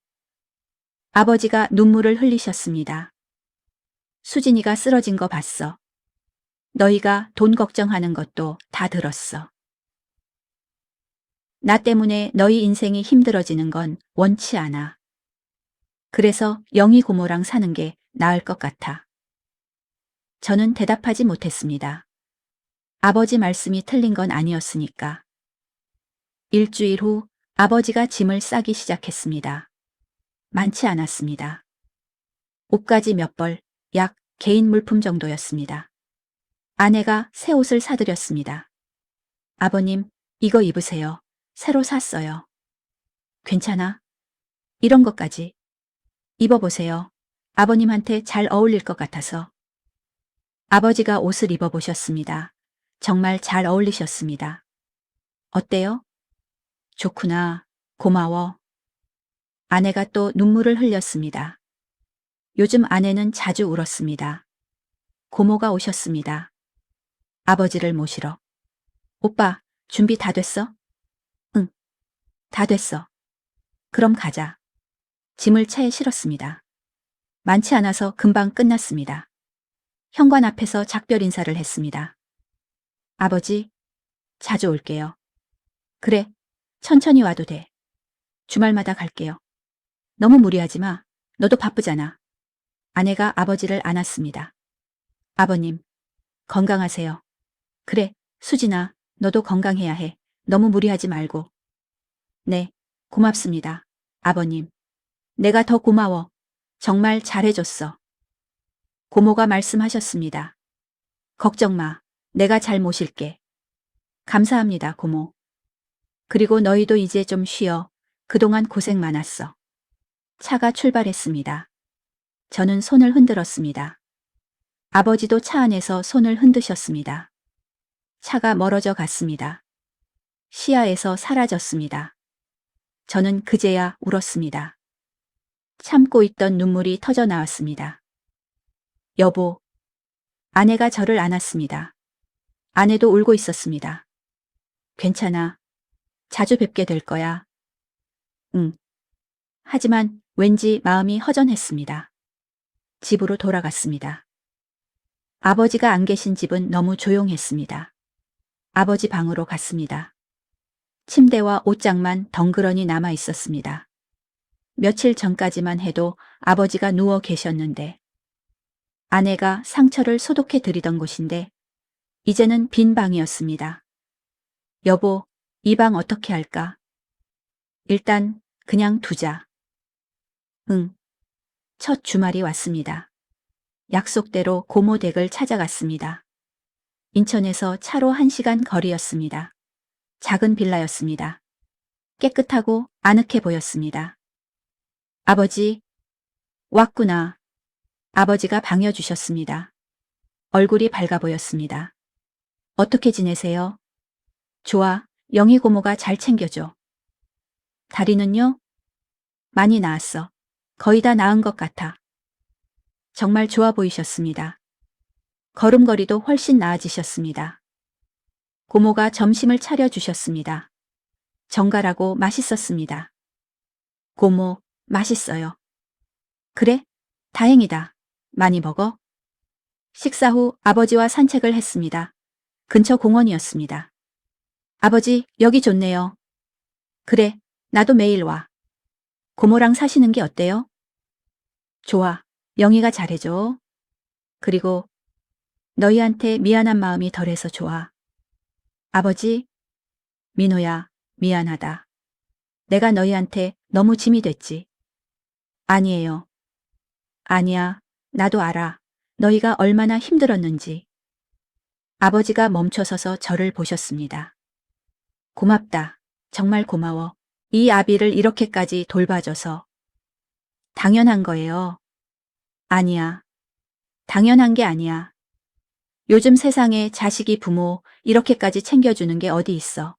아버지가 눈물을 흘리셨습니다. 수진이가 쓰러진 거 봤어. 너희가 돈 걱정하는 것도 다 들었어. 나 때문에 너희 인생이 힘들어지는 건 원치 않아. 그래서 영희 고모랑 사는 게 나을 것 같아. 저는 대답하지 못했습니다. 아버지 말씀이 틀린 건 아니었으니까. 일주일 후 아버지가 짐을 싸기 시작했습니다. 많지 않았습니다. 옷가지 몇 벌, 약 개인 물품 정도였습니다. 아내가 새 옷을 사드렸습니다. 아버님, 이거 입으세요. 새로 샀어요. 괜찮아? 이런 것까지. 입어보세요. 아버님한테 잘 어울릴 것 같아서. 아버지가 옷을 입어보셨습니다. 정말 잘 어울리셨습니다. 어때요? 좋구나. 고마워. 아내가 또 눈물을 흘렸습니다. 요즘 아내는 자주 울었습니다. 고모가 오셨습니다. 아버지를 모시러. 오빠, 준비 다 됐어? 응, 다 됐어. 그럼 가자. 짐을 차에 실었습니다. 많지 않아서 금방 끝났습니다. 현관 앞에서 작별 인사를 했습니다. 아버지, 자주 올게요. 그래, 천천히 와도 돼. 주말마다 갈게요. 너무 무리하지 마. 너도 바쁘잖아. 아내가 아버지를 안았습니다. 아버님, 건강하세요. 그래, 수진아, 너도 건강해야 해. 너무 무리하지 말고. 네, 고맙습니다. 아버님. 내가 더 고마워. 정말 잘해줬어. 고모가 말씀하셨습니다. 걱정 마. 내가 잘 모실게. 감사합니다, 고모. 그리고 너희도 이제 좀 쉬어. 그동안 고생 많았어. 차가 출발했습니다. 저는 손을 흔들었습니다. 아버지도 차 안에서 손을 흔드셨습니다. 차가 멀어져 갔습니다. 시야에서 사라졌습니다. 저는 그제야 울었습니다. 참고 있던 눈물이 터져 나왔습니다. 여보. 아내가 저를 안았습니다. 아내도 울고 있었습니다. 괜찮아. 자주 뵙게 될 거야. 응. 하지만 왠지 마음이 허전했습니다. 집으로 돌아갔습니다. 아버지가 안 계신 집은 너무 조용했습니다. 아버지 방으로 갔습니다. 침대와 옷장만 덩그러니 남아 있었습니다. 며칠 전까지만 해도 아버지가 누워 계셨는데 아내가 상처를 소독해 드리던 곳인데 이제는 빈 방이었습니다. 여보, 이 방 어떻게 할까? 일단 그냥 두자. 응. 첫 주말이 왔습니다. 약속대로 고모 댁을 찾아갔습니다. 인천에서 차로 1시간 거리였습니다. 작은 빌라였습니다. 깨끗하고 아늑해 보였습니다. 아버지, 왔구나. 아버지가 반겨주셨습니다. 얼굴이 밝아 보였습니다. 어떻게 지내세요? 좋아, 영희 고모가 잘 챙겨줘. 다리는요? 많이 나았어. 거의 다 나은 것 같아. 정말 좋아 보이셨습니다. 걸음걸이도 훨씬 나아지셨습니다. 고모가 점심을 차려주셨습니다. 정갈하고 맛있었습니다. 고모, 맛있어요. 그래? 다행이다. 많이 먹어? 식사 후 아버지와 산책을 했습니다. 근처 공원이었습니다. 아버지, 여기 좋네요. 그래, 나도 매일 와. 고모랑 사시는 게 어때요? 좋아. 영희가 잘해줘. 그리고 너희한테 미안한 마음이 덜해서 좋아. 아버지, 민호야, 미안하다. 내가 너희한테 너무 짐이 됐지. 아니에요. 아니야, 나도 알아. 너희가 얼마나 힘들었는지. 아버지가 멈춰서서 저를 보셨습니다. 고맙다. 정말 고마워. 이 아비를 이렇게까지 돌봐줘서. 당연한 거예요. 아니야. 당연한 게 아니야. 요즘 세상에 자식이 부모 이렇게까지 챙겨주는 게 어디 있어.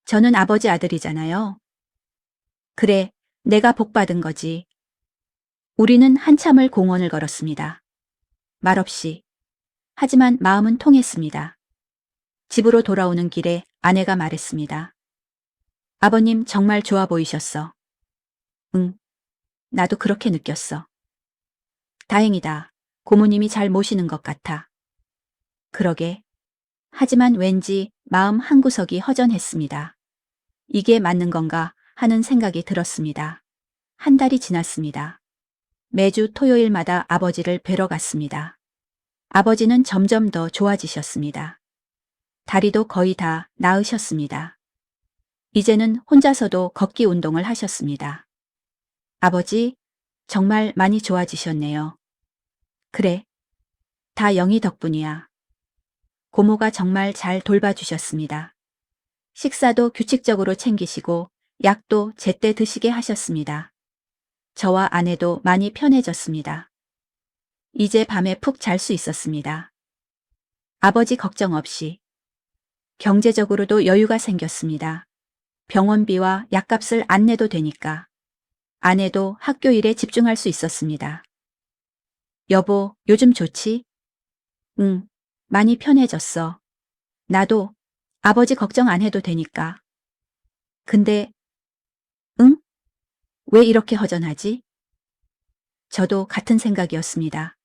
저는 아버지 아들이잖아요. 그래, 내가 복 받은 거지. 우리는 한참을 공원을 걸었습니다. 말없이. 하지만 마음은 통했습니다. 집으로 돌아오는 길에 아내가 말했습니다. 아버님 정말 좋아 보이셨어. 응, 나도 그렇게 느꼈어. 다행이다. 고모님이 잘 모시는 것 같아. 그러게. 하지만 왠지 마음 한구석이 허전했습니다. 이게 맞는 건가 하는 생각이 들었습니다. 한 달이 지났습니다. 매주 토요일마다 아버지를 뵈러 갔습니다. 아버지는 점점 더 좋아지셨습니다. 다리도 거의 다 나으셨습니다. 이제는 혼자서도 걷기 운동을 하셨습니다. 아버지, 정말 많이 좋아지셨네요. 그래. 다 영희 덕분이야. 고모가 정말 잘 돌봐주셨습니다. 식사도 규칙적으로 챙기시고 약도 제때 드시게 하셨습니다. 저와 아내도 많이 편해졌습니다. 이제 밤에 푹 잘 수 있었습니다. 아버지 걱정 없이. 경제적으로도 여유가 생겼습니다. 병원비와 약값을 안 내도 되니까. 아내도 학교 일에 집중할 수 있었습니다. 여보, 요즘 좋지? 응, 많이 편해졌어. 나도 아버지 걱정 안 해도 되니까. 근데, 응? 왜 이렇게 허전하지? 저도 같은 생각이었습니다.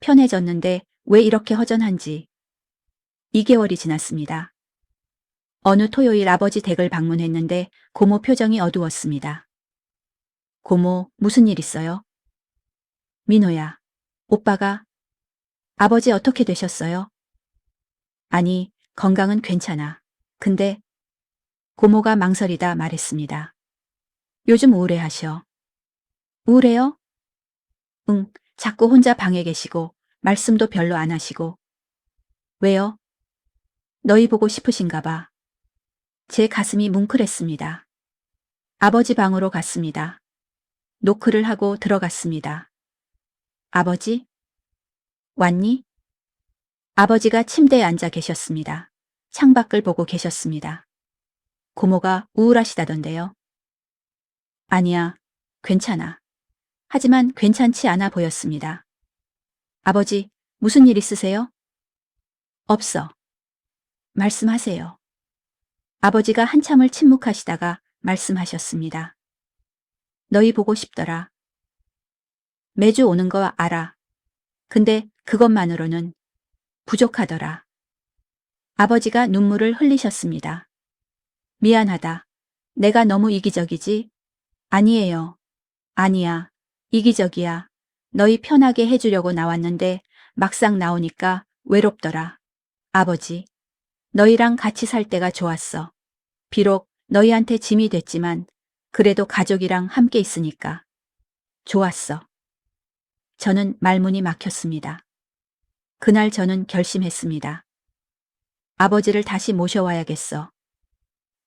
편해졌는데 왜 이렇게 허전한지. 2개월이 지났습니다. 어느 토요일 아버지 댁을 방문했는데 고모 표정이 어두웠습니다. 고모, 무슨 일 있어요? 민호야, 오빠가 아버지 어떻게 되셨어요? 아니, 건강은 괜찮아. 근데 고모가 망설이다 말했습니다. 요즘 우울해하셔. 우울해요? 응, 자꾸 혼자 방에 계시고 말씀도 별로 안 하시고. 왜요? 너희 보고 싶으신가 봐. 제 가슴이 뭉클했습니다. 아버지 방으로 갔습니다. 노크를 하고 들어갔습니다. 아버지? 왔니? 아버지가 침대에 앉아 계셨습니다. 창밖을 보고 계셨습니다. 고모가 우울하시다던데요. 아니야, 괜찮아. 하지만 괜찮지 않아 보였습니다. 아버지, 무슨 일 있으세요? 없어. 말씀하세요. 아버지가 한참을 침묵하시다가 말씀하셨습니다. 너희 보고 싶더라. 매주 오는 거 알아. 근데 그것만으로는 부족하더라. 아버지가 눈물을 흘리셨습니다. 미안하다. 내가 너무 이기적이지? 아니에요. 아니야. 이기적이야. 너희 편하게 해주려고 나왔는데 막상 나오니까 외롭더라. 아버지, 너희랑 같이 살 때가 좋았어. 비록 너희한테 짐이 됐지만 그래도 가족이랑 함께 있으니까. 좋았어. 저는 말문이 막혔습니다. 그날 저는 결심했습니다. 아버지를 다시 모셔와야겠어.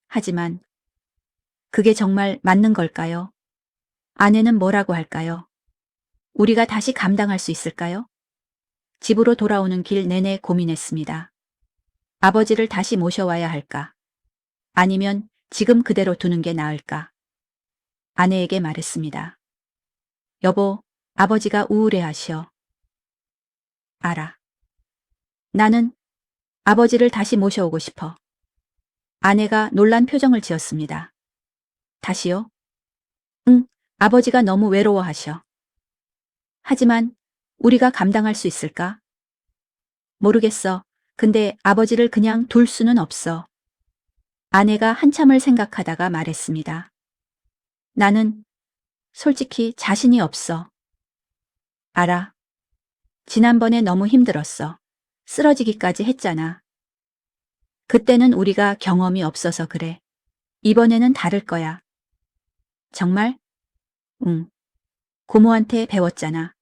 하지만 그게 정말 맞는 걸까요? 아내는 뭐라고 할까요? 우리가 다시 감당할 수 있을까요? 집으로 돌아오는 길 내내 고민했습니다. 아버지를 다시 모셔와야 할까? 아니면 지금 그대로 두는 게 나을까? 아내에게 말했습니다. 여보, 아버지가 우울해하셔. 알아. 나는 아버지를 다시 모셔오고 싶어. 아내가 놀란 표정을 지었습니다. 다시요? 응, 아버지가 너무 외로워하셔. 하지만 우리가 감당할 수 있을까? 모르겠어. 근데 아버지를 그냥 둘 수는 없어. 아내가 한참을 생각하다가 말했습니다. 나는 솔직히 자신이 없어. 알아. 지난번에 너무 힘들었어. 쓰러지기까지 했잖아. 그때는 우리가 경험이 없어서 그래. 이번에는 다를 거야. 정말? 응. 고모한테 배웠잖아.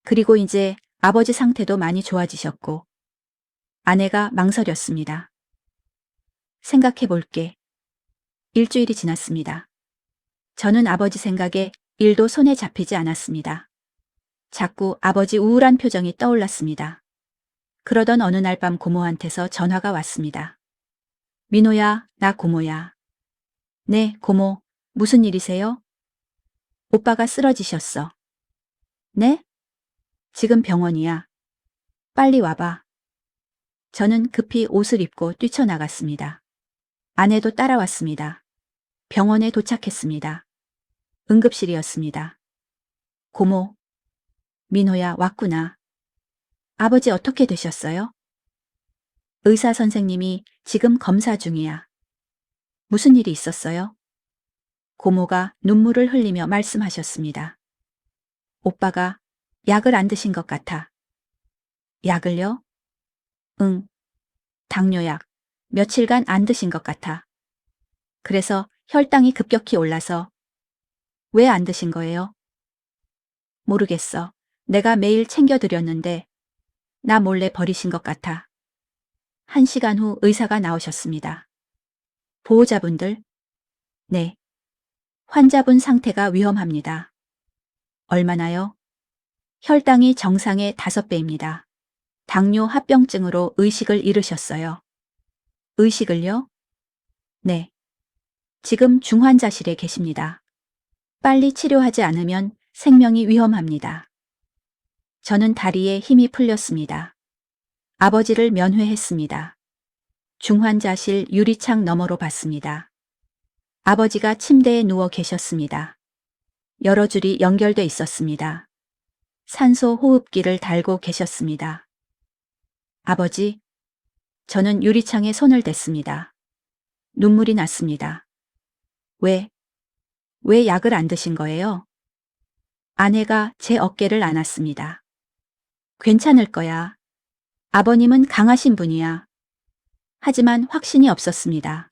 그리고 이제 아버지 상태도 많이 좋아지셨고. 아내가 망설였습니다. 생각해 볼게. 일주일이 지났습니다. 저는 아버지 생각에 일도 손에 잡히지 않았습니다. 자꾸 아버지 우울한 표정이 떠올랐습니다. 그러던 어느 날 밤 고모한테서 전화가 왔습니다. 민호야, 나 고모야. 네, 고모. 무슨 일이세요? 오빠가 쓰러지셨어. 네? 지금 병원이야. 빨리 와봐. 저는 급히 옷을 입고 뛰쳐나갔습니다. 아내도 따라왔습니다. 병원에 도착했습니다. 응급실이었습니다. 고모. 민호야, 왔구나. 아버지 어떻게 되셨어요? 의사 선생님이 지금 검사 중이야. 무슨 일이 있었어요? 고모가 눈물을 흘리며 말씀하셨습니다. 오빠가 약을 안 드신 것 같아. 약을요? 응. 당뇨약. 며칠간 안 드신 것 같아. 그래서 혈당이 급격히 올라서 왜 안 드신 거예요? 모르겠어. 내가 매일 챙겨드렸는데 나 몰래 버리신 것 같아. 1시간 후 의사가 나오셨습니다. 보호자분들? 네. 환자분 상태가 위험합니다. 얼마나요? 혈당이 정상의 5배입니다. 당뇨 합병증으로 의식을 잃으셨어요. 의식을요? 네. 지금 중환자실에 계십니다. 빨리 치료하지 않으면 생명이 위험합니다. 저는 다리에 힘이 풀렸습니다. 아버지를 면회했습니다. 중환자실 유리창 너머로 봤습니다. 아버지가 침대에 누워 계셨습니다. 여러 줄이 연결돼 있었습니다. 산소 호흡기를 달고 계셨습니다. 아버지, 저는 유리창에 손을 댔습니다. 눈물이 났습니다. 왜 약을 안 드신 거예요? 아내가 제 어깨를 안았습니다. 괜찮을 거야. 아버님은 강하신 분이야. 하지만 확신이 없었습니다.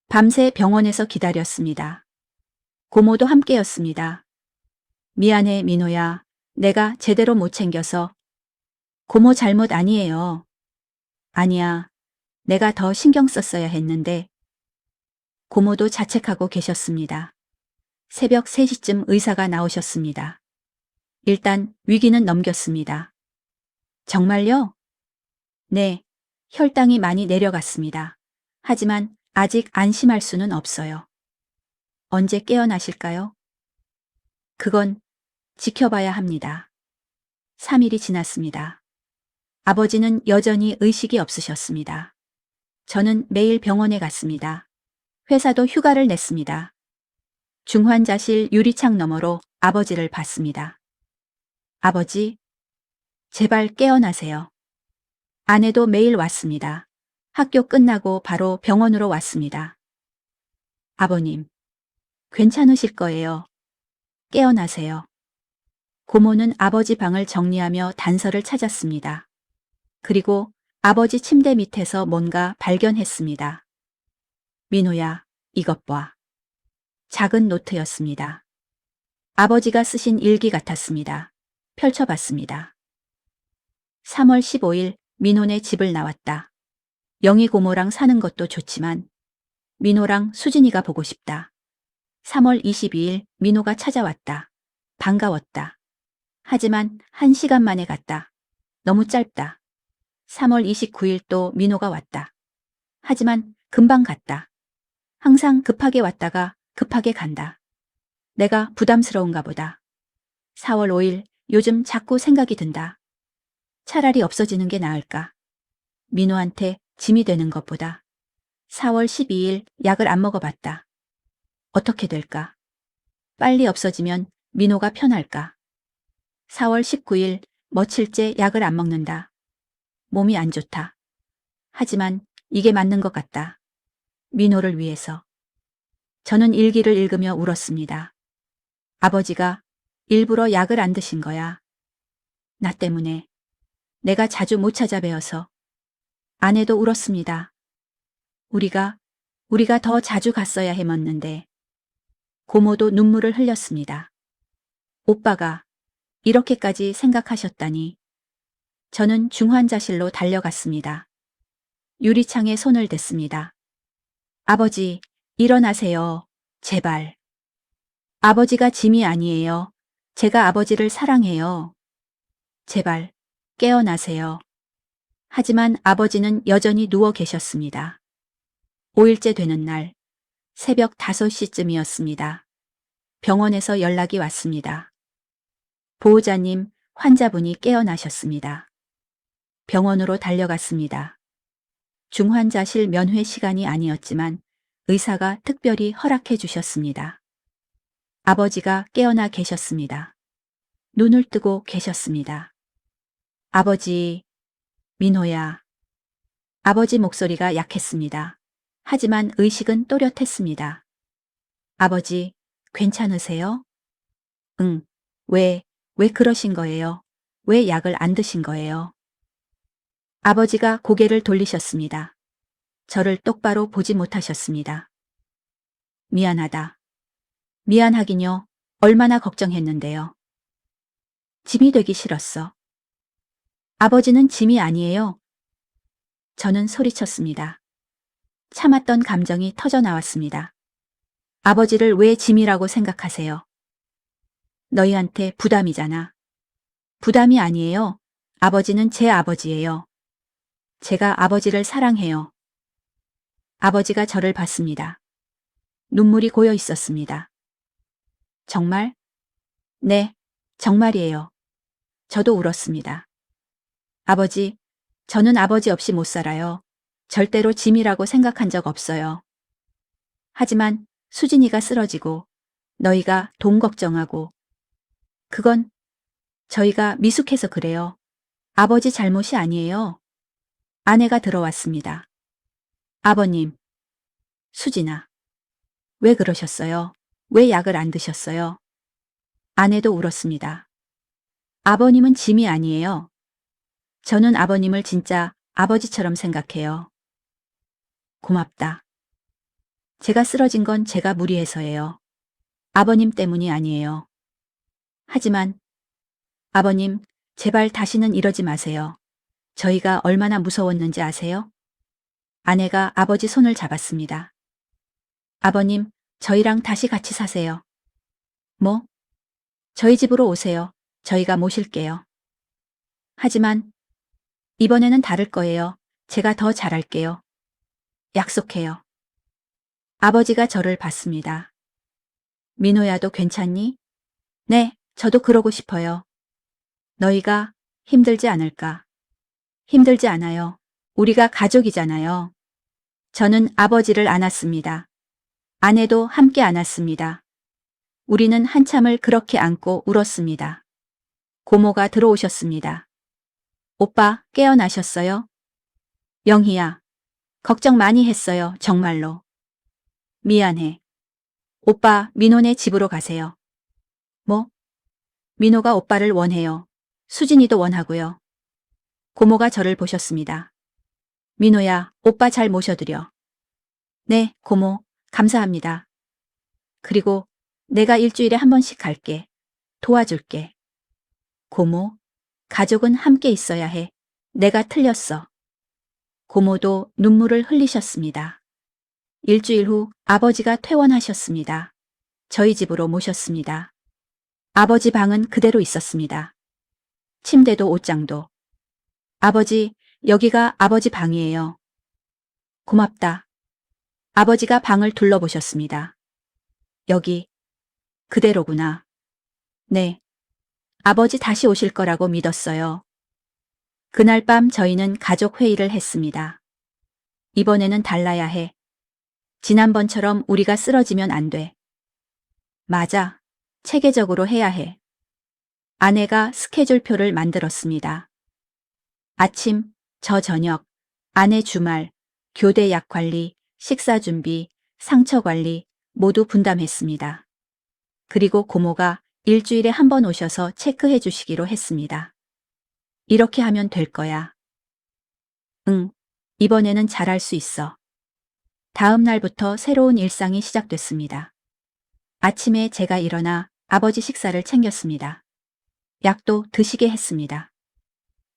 밤새 병원에서 기다렸습니다. 고모도 함께였습니다. 미안해, 민호야. 내가 제대로 못 챙겨서. 고모 잘못 아니에요. 아니야. 내가 더 신경 썼어야 했는데. 고모도 자책하고 계셨습니다. 새벽 3시쯤 의사가 나오셨습니다. 일단 위기는 넘겼습니다. 정말요? 네. 혈당이 많이 내려갔습니다. 하지만 아직 안심할 수는 없어요. 언제 깨어나실까요? 그건 지켜봐야 합니다. 3일이 지났습니다. 아버지는 여전히 의식이 없으셨습니다. 저는 매일 병원에 갔습니다. 회사도 휴가를 냈습니다. 중환자실 유리창 너머로 아버지를 봤습니다. 아버지, 제발 깨어나세요. 아내도 매일 왔습니다. 학교 끝나고 바로 병원으로 왔습니다. 아버님, 괜찮으실 거예요. 깨어나세요. 고모는 아버지 방을 정리하며 단서를 찾았습니다. 그리고 아버지 침대 밑에서 뭔가 발견했습니다. 민호야, 이것 봐. 작은 노트였습니다. 아버지가 쓰신 일기 같았습니다. 펼쳐봤습니다. 3월 15일 민호네 집을 나왔다. 영희 고모랑 사는 것도 좋지만 민호랑 수진이가 보고 싶다. 3월 22일 민호가 찾아왔다. 반가웠다. 하지만 1시간 만에 갔다. 너무 짧다. 3월 29일 또 민호가 왔다. 하지만 금방 갔다. 항상 급하게 왔다가 급하게 간다. 내가 부담스러운가 보다. 4월 5일 요즘 자꾸 생각이 든다. 차라리 없어지는 게 나을까. 민호한테 짐이 되는 것보다. 4월 12일 약을 안 먹어봤다. 어떻게 될까? 빨리 없어지면 민호가 편할까? 4월 19일 며칠째 약을 안 먹는다. 몸이 안 좋다. 하지만 이게 맞는 것 같다. 민호를 위해서. 저는 일기를 읽으며 울었습니다. 아버지가 일부러 약을 안 드신 거야. 나 때문에. 내가 자주 못 찾아뵈어서. 아내도 울었습니다. 우리가 더 자주 갔어야 해먹는데. 고모도 눈물을 흘렸습니다. 오빠가 이렇게까지 생각하셨다니. 저는 중환자실로 달려갔습니다. 유리창에 손을 댔습니다. 아버지, 일어나세요. 제발. 아버지가 짐이 아니에요. 제가 아버지를 사랑해요. 제발, 깨어나세요. 하지만 아버지는 여전히 누워 계셨습니다. 5일째 되는 날, 새벽 5시쯤이었습니다. 병원에서 연락이 왔습니다. 보호자님, 환자분이 깨어나셨습니다. 병원으로 달려갔습니다. 중환자실 면회 시간이 아니었지만 의사가 특별히 허락해 주셨습니다. 아버지가 깨어나 계셨습니다. 눈을 뜨고 계셨습니다. 아버지, 민호야. 아버지 목소리가 약했습니다. 하지만 의식은 또렷했습니다. 아버지, 괜찮으세요? 응. 왜 그러신 거예요? 왜 약을 안 드신 거예요? 아버지가 고개를 돌리셨습니다. 저를 똑바로 보지 못하셨습니다. 미안하다. 미안하긴요. 얼마나 걱정했는데요. 짐이 되기 싫었어. 아버지는 짐이 아니에요. 저는 소리쳤습니다. 참았던 감정이 터져 나왔습니다. 아버지를 왜 짐이라고 생각하세요? 너희한테 부담이잖아. 부담이 아니에요. 아버지는 제 아버지예요. 제가 아버지를 사랑해요. 아버지가 저를 봤습니다. 눈물이 고여 있었습니다. 정말? 네, 정말이에요. 저도 울었습니다. 아버지, 저는 아버지 없이 못 살아요. 절대로 짐이라고 생각한 적 없어요. 하지만 수진이가 쓰러지고 너희가 돈 걱정하고 그건 저희가 미숙해서 그래요. 아버지 잘못이 아니에요. 아내가 들어왔습니다. 아버님, 수진아, 왜 그러셨어요? 왜 약을 안 드셨어요? 아내도 울었습니다. 아버님은 짐이 아니에요. 저는 아버님을 진짜 아버지처럼 생각해요. 고맙다. 제가 쓰러진 건 제가 무리해서예요. 아버님 때문이 아니에요. 하지만 아버님, 제발 다시는 이러지 마세요. 저희가 얼마나 무서웠는지 아세요? 아내가 아버지 손을 잡았습니다. 아버님, 저희랑 다시 같이 사세요. 뭐? 저희 집으로 오세요. 저희가 모실게요. 하지만 이번에는 다를 거예요. 제가 더 잘할게요. 약속해요. 아버지가 저를 봤습니다. 민호야도 괜찮니? 네, 저도 그러고 싶어요. 너희가 힘들지 않을까? 힘들지 않아요. 우리가 가족이잖아요. 저는 아버지를 안았습니다. 아내도 함께 안았습니다. 우리는 한참을 그렇게 안고 울었습니다. 고모가 들어오셨습니다. 오빠, 깨어나셨어요? 영희야, 걱정 많이 했어요, 정말로. 미안해. 오빠, 민호네 집으로 가세요. 뭐? 민호가 오빠를 원해요. 수진이도 원하고요. 고모가 저를 보셨습니다. 민호야, 오빠 잘 모셔드려. 네, 고모, 감사합니다. 그리고 내가 일주일에 한 번씩 갈게. 도와줄게. 고모, 가족은 함께 있어야 해. 내가 틀렸어. 고모도 눈물을 흘리셨습니다. 일주일 후 아버지가 퇴원하셨습니다. 저희 집으로 모셨습니다. 아버지 방은 그대로 있었습니다. 침대도 옷장도. 아버지, 여기가 아버지 방이에요. 고맙다. 아버지가 방을 둘러보셨습니다. 여기, 그대로구나. 네. 아버지 다시 오실 거라고 믿었어요. 그날 밤 저희는 가족 회의를 했습니다. 이번에는 달라야 해. 지난번처럼 우리가 쓰러지면 안 돼. 맞아. 체계적으로 해야 해. 아내가 스케줄표를 만들었습니다. 아침, 저 저녁, 아내 주말, 교대 약 관리, 식사 준비, 상처 관리 모두 분담했습니다. 그리고 고모가 일주일에 한 번 오셔서 체크해 주시기로 했습니다. 이렇게 하면 될 거야. 응, 이번에는 잘할 수 있어. 다음 날부터 새로운 일상이 시작됐습니다. 아침에 제가 일어나 아버지 식사를 챙겼습니다. 약도 드시게 했습니다.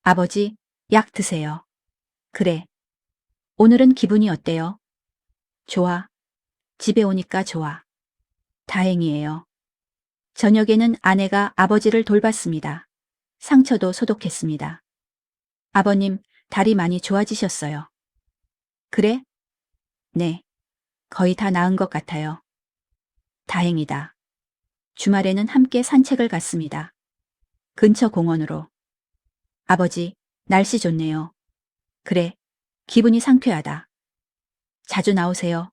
아버지, 약 드세요. 그래. 오늘은 기분이 어때요? 좋아. 집에 오니까 좋아. 다행이에요. 저녁에는 아내가 아버지를 돌봤습니다. 상처도 소독했습니다. 아버님, 다리 많이 좋아지셨어요. 그래? 네. 거의 다 나은 것 같아요. 다행이다. 주말에는 함께 산책을 갔습니다. 근처 공원으로. 아버지, 날씨 좋네요. 그래. 기분이 상쾌하다. 자주 나오세요.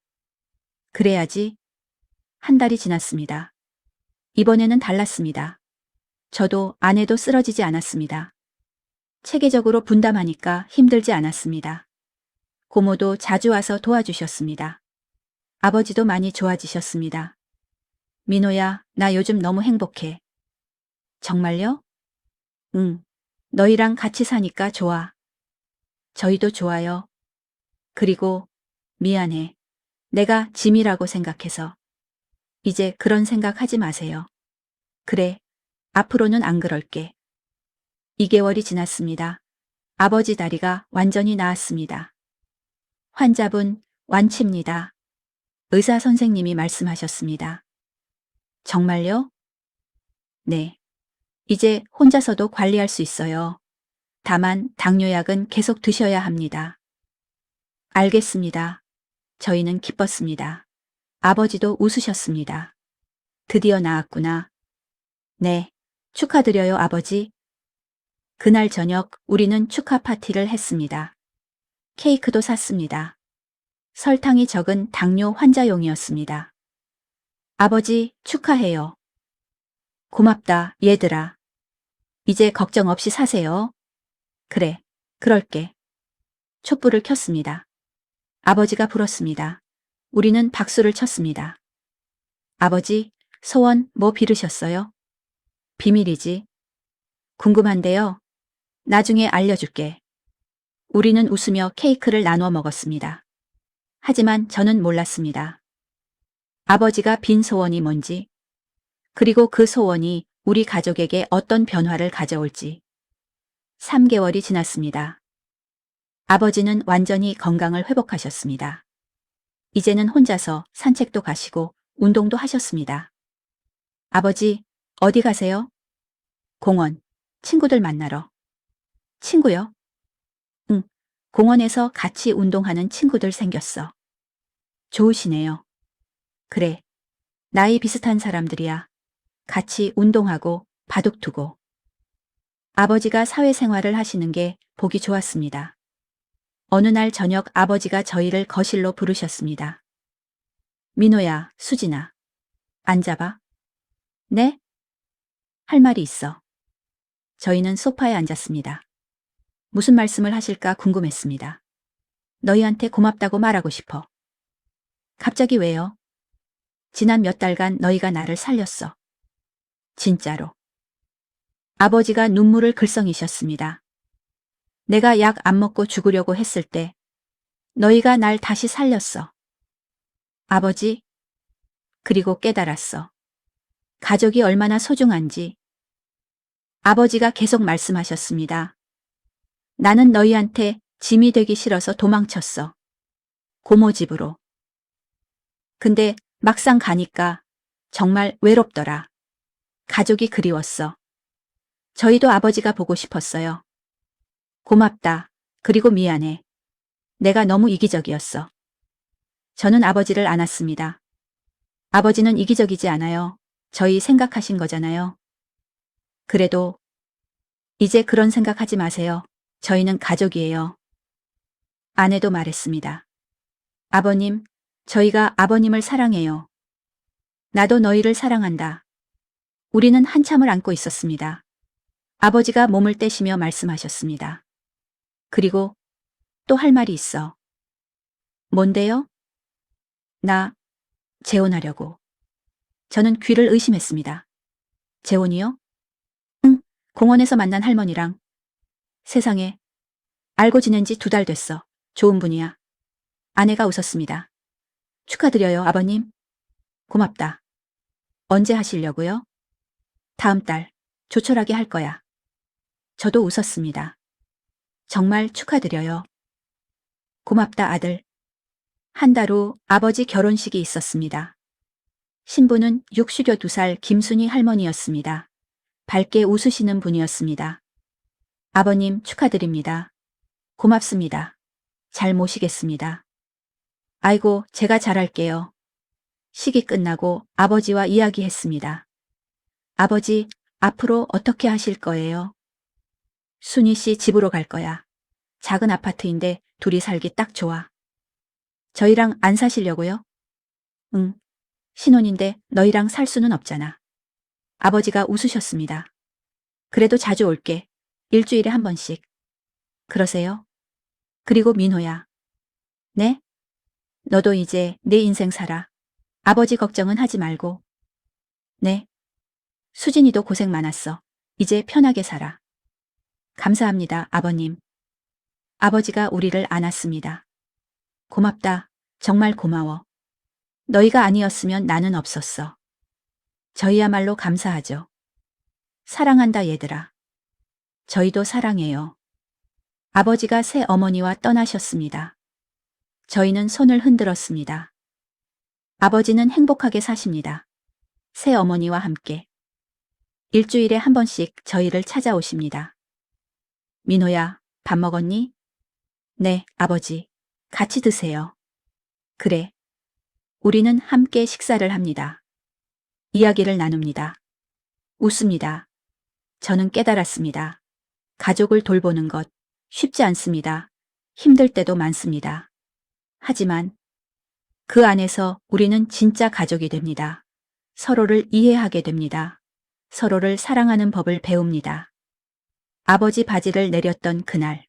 그래야지. 한 달이 지났습니다. 이번에는 달랐습니다. 저도 아내도 쓰러지지 않았습니다. 체계적으로 분담하니까 힘들지 않았습니다. 고모도 자주 와서 도와주셨습니다. 아버지도 많이 좋아지셨습니다. 민호야, 나 요즘 너무 행복해. 정말요? 응. 너희랑 같이 사니까 좋아. 저희도 좋아요. 그리고 미안해. 내가 짐이라고 생각해서. 이제 그런 생각 하지 마세요. 그래. 앞으로는 안 그럴게. 2개월이 지났습니다. 아버지 다리가 완전히 나았습니다. 환자분, 완치입니다. 의사 선생님이 말씀하셨습니다. 정말요? 네. 이제 혼자서도 관리할 수 있어요. 다만 당뇨약은 계속 드셔야 합니다. 알겠습니다. 저희는 기뻤습니다. 아버지도 웃으셨습니다. 드디어 나았구나. 네. 축하드려요, 아버지. 그날 저녁 우리는 축하 파티를 했습니다. 케이크도 샀습니다. 설탕이 적은 당뇨 환자용이었습니다. 아버지, 축하해요. 고맙다, 얘들아. 이제 걱정 없이 사세요. 그래, 그럴게. 촛불을 켰습니다. 아버지가 불었습니다. 우리는 박수를 쳤습니다. 아버지, 소원 뭐 빌으셨어요? 비밀이지. 궁금한데요. 나중에 알려줄게. 우리는 웃으며 케이크를 나눠 먹었습니다. 하지만 저는 몰랐습니다. 아버지가 빈 소원이 뭔지, 그리고 그 소원이 우리 가족에게 어떤 변화를 가져올지. 3개월이 지났습니다. 아버지는 완전히 건강을 회복하셨습니다. 이제는 혼자서 산책도 가시고 운동도 하셨습니다. 아버지, 어디 가세요? 공원, 친구들 만나러. 친구요? 응, 공원에서 같이 운동하는 친구들 생겼어. 좋으시네요. 그래, 나이 비슷한 사람들이야. 같이 운동하고 바둑 두고. 아버지가 사회생활을 하시는 게 보기 좋았습니다. 어느 날 저녁 아버지가 저희를 거실로 부르셨습니다. 민호야, 수진아. 앉아봐. 네? 할 말이 있어. 저희는 소파에 앉았습니다. 무슨 말씀을 하실까 궁금했습니다. 너희한테 고맙다고 말하고 싶어. 갑자기 왜요? 지난 몇 달간 너희가 나를 살렸어. 진짜로. 아버지가 눈물을 글썽이셨습니다. 내가 약 안 먹고 죽으려고 했을 때 너희가 날 다시 살렸어. 아버지, 그리고 깨달았어. 가족이 얼마나 소중한지. 아버지가 계속 말씀하셨습니다. 나는 너희한테 짐이 되기 싫어서 도망쳤어. 고모 집으로. 근데 막상 가니까 정말 외롭더라. 가족이 그리웠어. 저희도 아버지가 보고 싶었어요. 고맙다. 그리고 미안해. 내가 너무 이기적이었어. 저는 아버지를 안았습니다. 아버지는 이기적이지 않아요. 저희 생각하신 거잖아요. 그래도 이제 그런 생각하지 마세요. 저희는 가족이에요. 아내도 말했습니다. 아버님, 저희가 아버님을 사랑해요. 나도 너희를 사랑한다. 우리는 한참을 안고 있었습니다. 아버지가 몸을 떼시며 말씀하셨습니다. 그리고 또 할 말이 있어. 뭔데요? 나 재혼하려고. 저는 귀를 의심했습니다. 재혼이요? 응, 공원에서 만난 할머니랑. 세상에, 알고 지낸 지 2달 됐어. 좋은 분이야. 아내가 웃었습니다. 축하드려요, 아버님. 고맙다. 언제 하시려고요? 다음 달, 조촐하게 할 거야. 저도 웃었습니다. 정말 축하드려요. 고맙다, 아들. 한 달 후 아버지 결혼식이 있었습니다. 신부는 62살 김순희 할머니였습니다. 밝게 웃으시는 분이었습니다. 아버님 축하드립니다. 고맙습니다. 잘 모시겠습니다. 아이고, 제가 잘할게요. 식이 끝나고 아버지와 이야기했습니다. 아버지, 앞으로 어떻게 하실 거예요? 순희 씨 집으로 갈 거야. 작은 아파트인데 둘이 살기 딱 좋아. 저희랑 안 사시려고요? 응. 신혼인데 너희랑 살 수는 없잖아. 아버지가 웃으셨습니다. 그래도 자주 올게. 일주일에 한 번씩. 그러세요? 그리고 민호야. 네? 너도 이제 내 인생 살아. 아버지 걱정은 하지 말고. 네. 수진이도 고생 많았어. 이제 편하게 살아. 감사합니다, 아버님. 아버지가 우리를 안았습니다. 고맙다. 정말 고마워. 너희가 아니었으면 나는 없었어. 저희야말로 감사하죠. 사랑한다, 얘들아. 저희도 사랑해요. 아버지가 새 어머니와 떠나셨습니다. 저희는 손을 흔들었습니다. 아버지는 행복하게 사십니다. 새 어머니와 함께. 일주일에 한 번씩 저희를 찾아오십니다. 민호야, 밥 먹었니? 네, 아버지. 같이 드세요. 그래. 우리는 함께 식사를 합니다. 이야기를 나눕니다. 웃습니다. 저는 깨달았습니다. 가족을 돌보는 것 쉽지 않습니다. 힘들 때도 많습니다. 하지만 그 안에서 우리는 진짜 가족이 됩니다. 서로를 이해하게 됩니다. 서로를 사랑하는 법을 배웁니다. 아버지 바지를 내렸던 그날,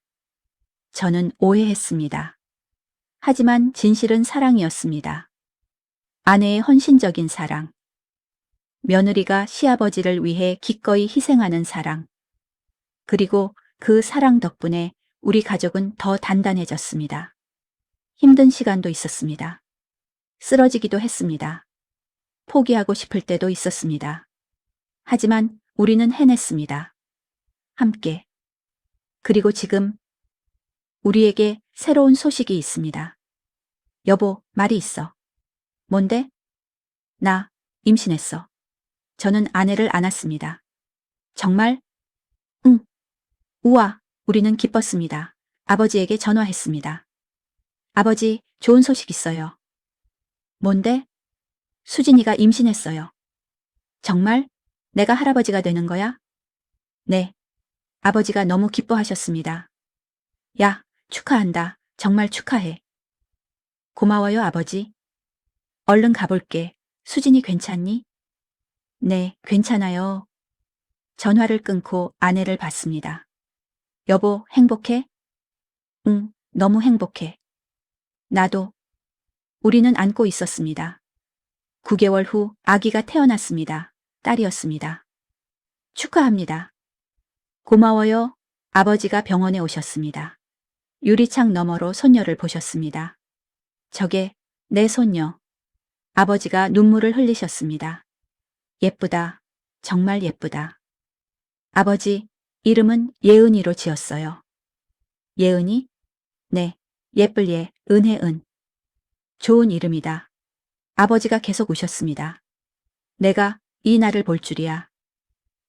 저는 오해했습니다. 하지만 진실은 사랑이었습니다. 아내의 헌신적인 사랑, 며느리가 시아버지를 위해 기꺼이 희생하는 사랑, 그리고 그 사랑 덕분에 우리 가족은 더 단단해졌습니다. 힘든 시간도 있었습니다. 쓰러지기도 했습니다. 포기하고 싶을 때도 있었습니다. 하지만 우리는 해냈습니다. 함께. 그리고 지금 우리에게 새로운 소식이 있습니다. 여보, 말이 있어. 뭔데? 나 임신했어. 저는 아내를 안았습니다. 정말? 응. 우와, 우리는 기뻤습니다. 아버지에게 전화했습니다. 아버지, 좋은 소식 있어요. 뭔데? 수진이가 임신했어요. 정말? 내가 할아버지가 되는 거야? 네. 아버지가 너무 기뻐하셨습니다. 야, 축하한다. 정말 축하해. 고마워요, 아버지. 얼른 가볼게. 수진이 괜찮니? 네, 괜찮아요. 전화를 끊고 아내를 봤습니다. 여보, 행복해? 응, 너무 행복해. 나도. 우리는 안고 있었습니다. 9개월 후 아기가 태어났습니다. 딸이었습니다. 축하합니다. 고마워요. 아버지가 병원에 오셨습니다. 유리창 너머로 손녀를 보셨습니다. 저게 내 손녀. 아버지가 눈물을 흘리셨습니다. 예쁘다. 정말 예쁘다. 아버지, 이름은 예은이로 지었어요. 예은이? 네, 예쁠 예, 은혜은. 좋은 이름이다. 아버지가 계속 우셨습니다. 내가 이 날을 볼 줄이야.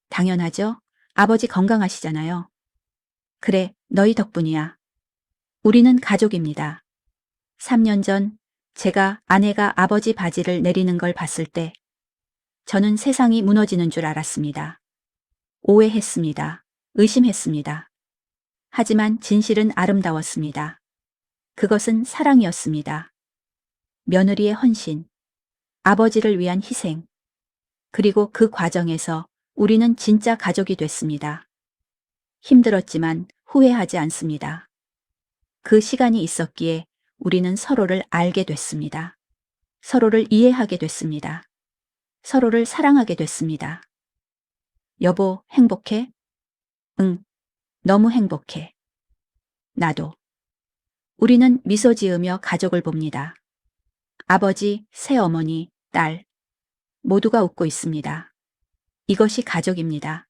당연하죠. 아버지 건강하시잖아요. 그래, 너희 덕분이야. 우리는 가족입니다. 3년 전 제가 아내가 아버지 바지를 내리는 걸 봤을 때 저는 세상이 무너지는 줄 알았습니다. 오해했습니다. 의심했습니다. 하지만 진실은 아름다웠습니다. 그것은 사랑이었습니다. 며느리의 헌신, 아버지를 위한 희생, 그리고 그 과정에서 우리는 진짜 가족이 됐습니다. 힘들었지만 후회하지 않습니다. 그 시간이 있었기에 우리는 서로를 알게 됐습니다. 서로를 이해하게 됐습니다. 서로를 사랑하게 됐습니다. 여보, 행복해? 응, 너무 행복해. 나도. 우리는 미소 지으며 가족을 봅니다. 아버지, 새어머니, 딸, 모두가 웃고 있습니다. 이것이 가족입니다.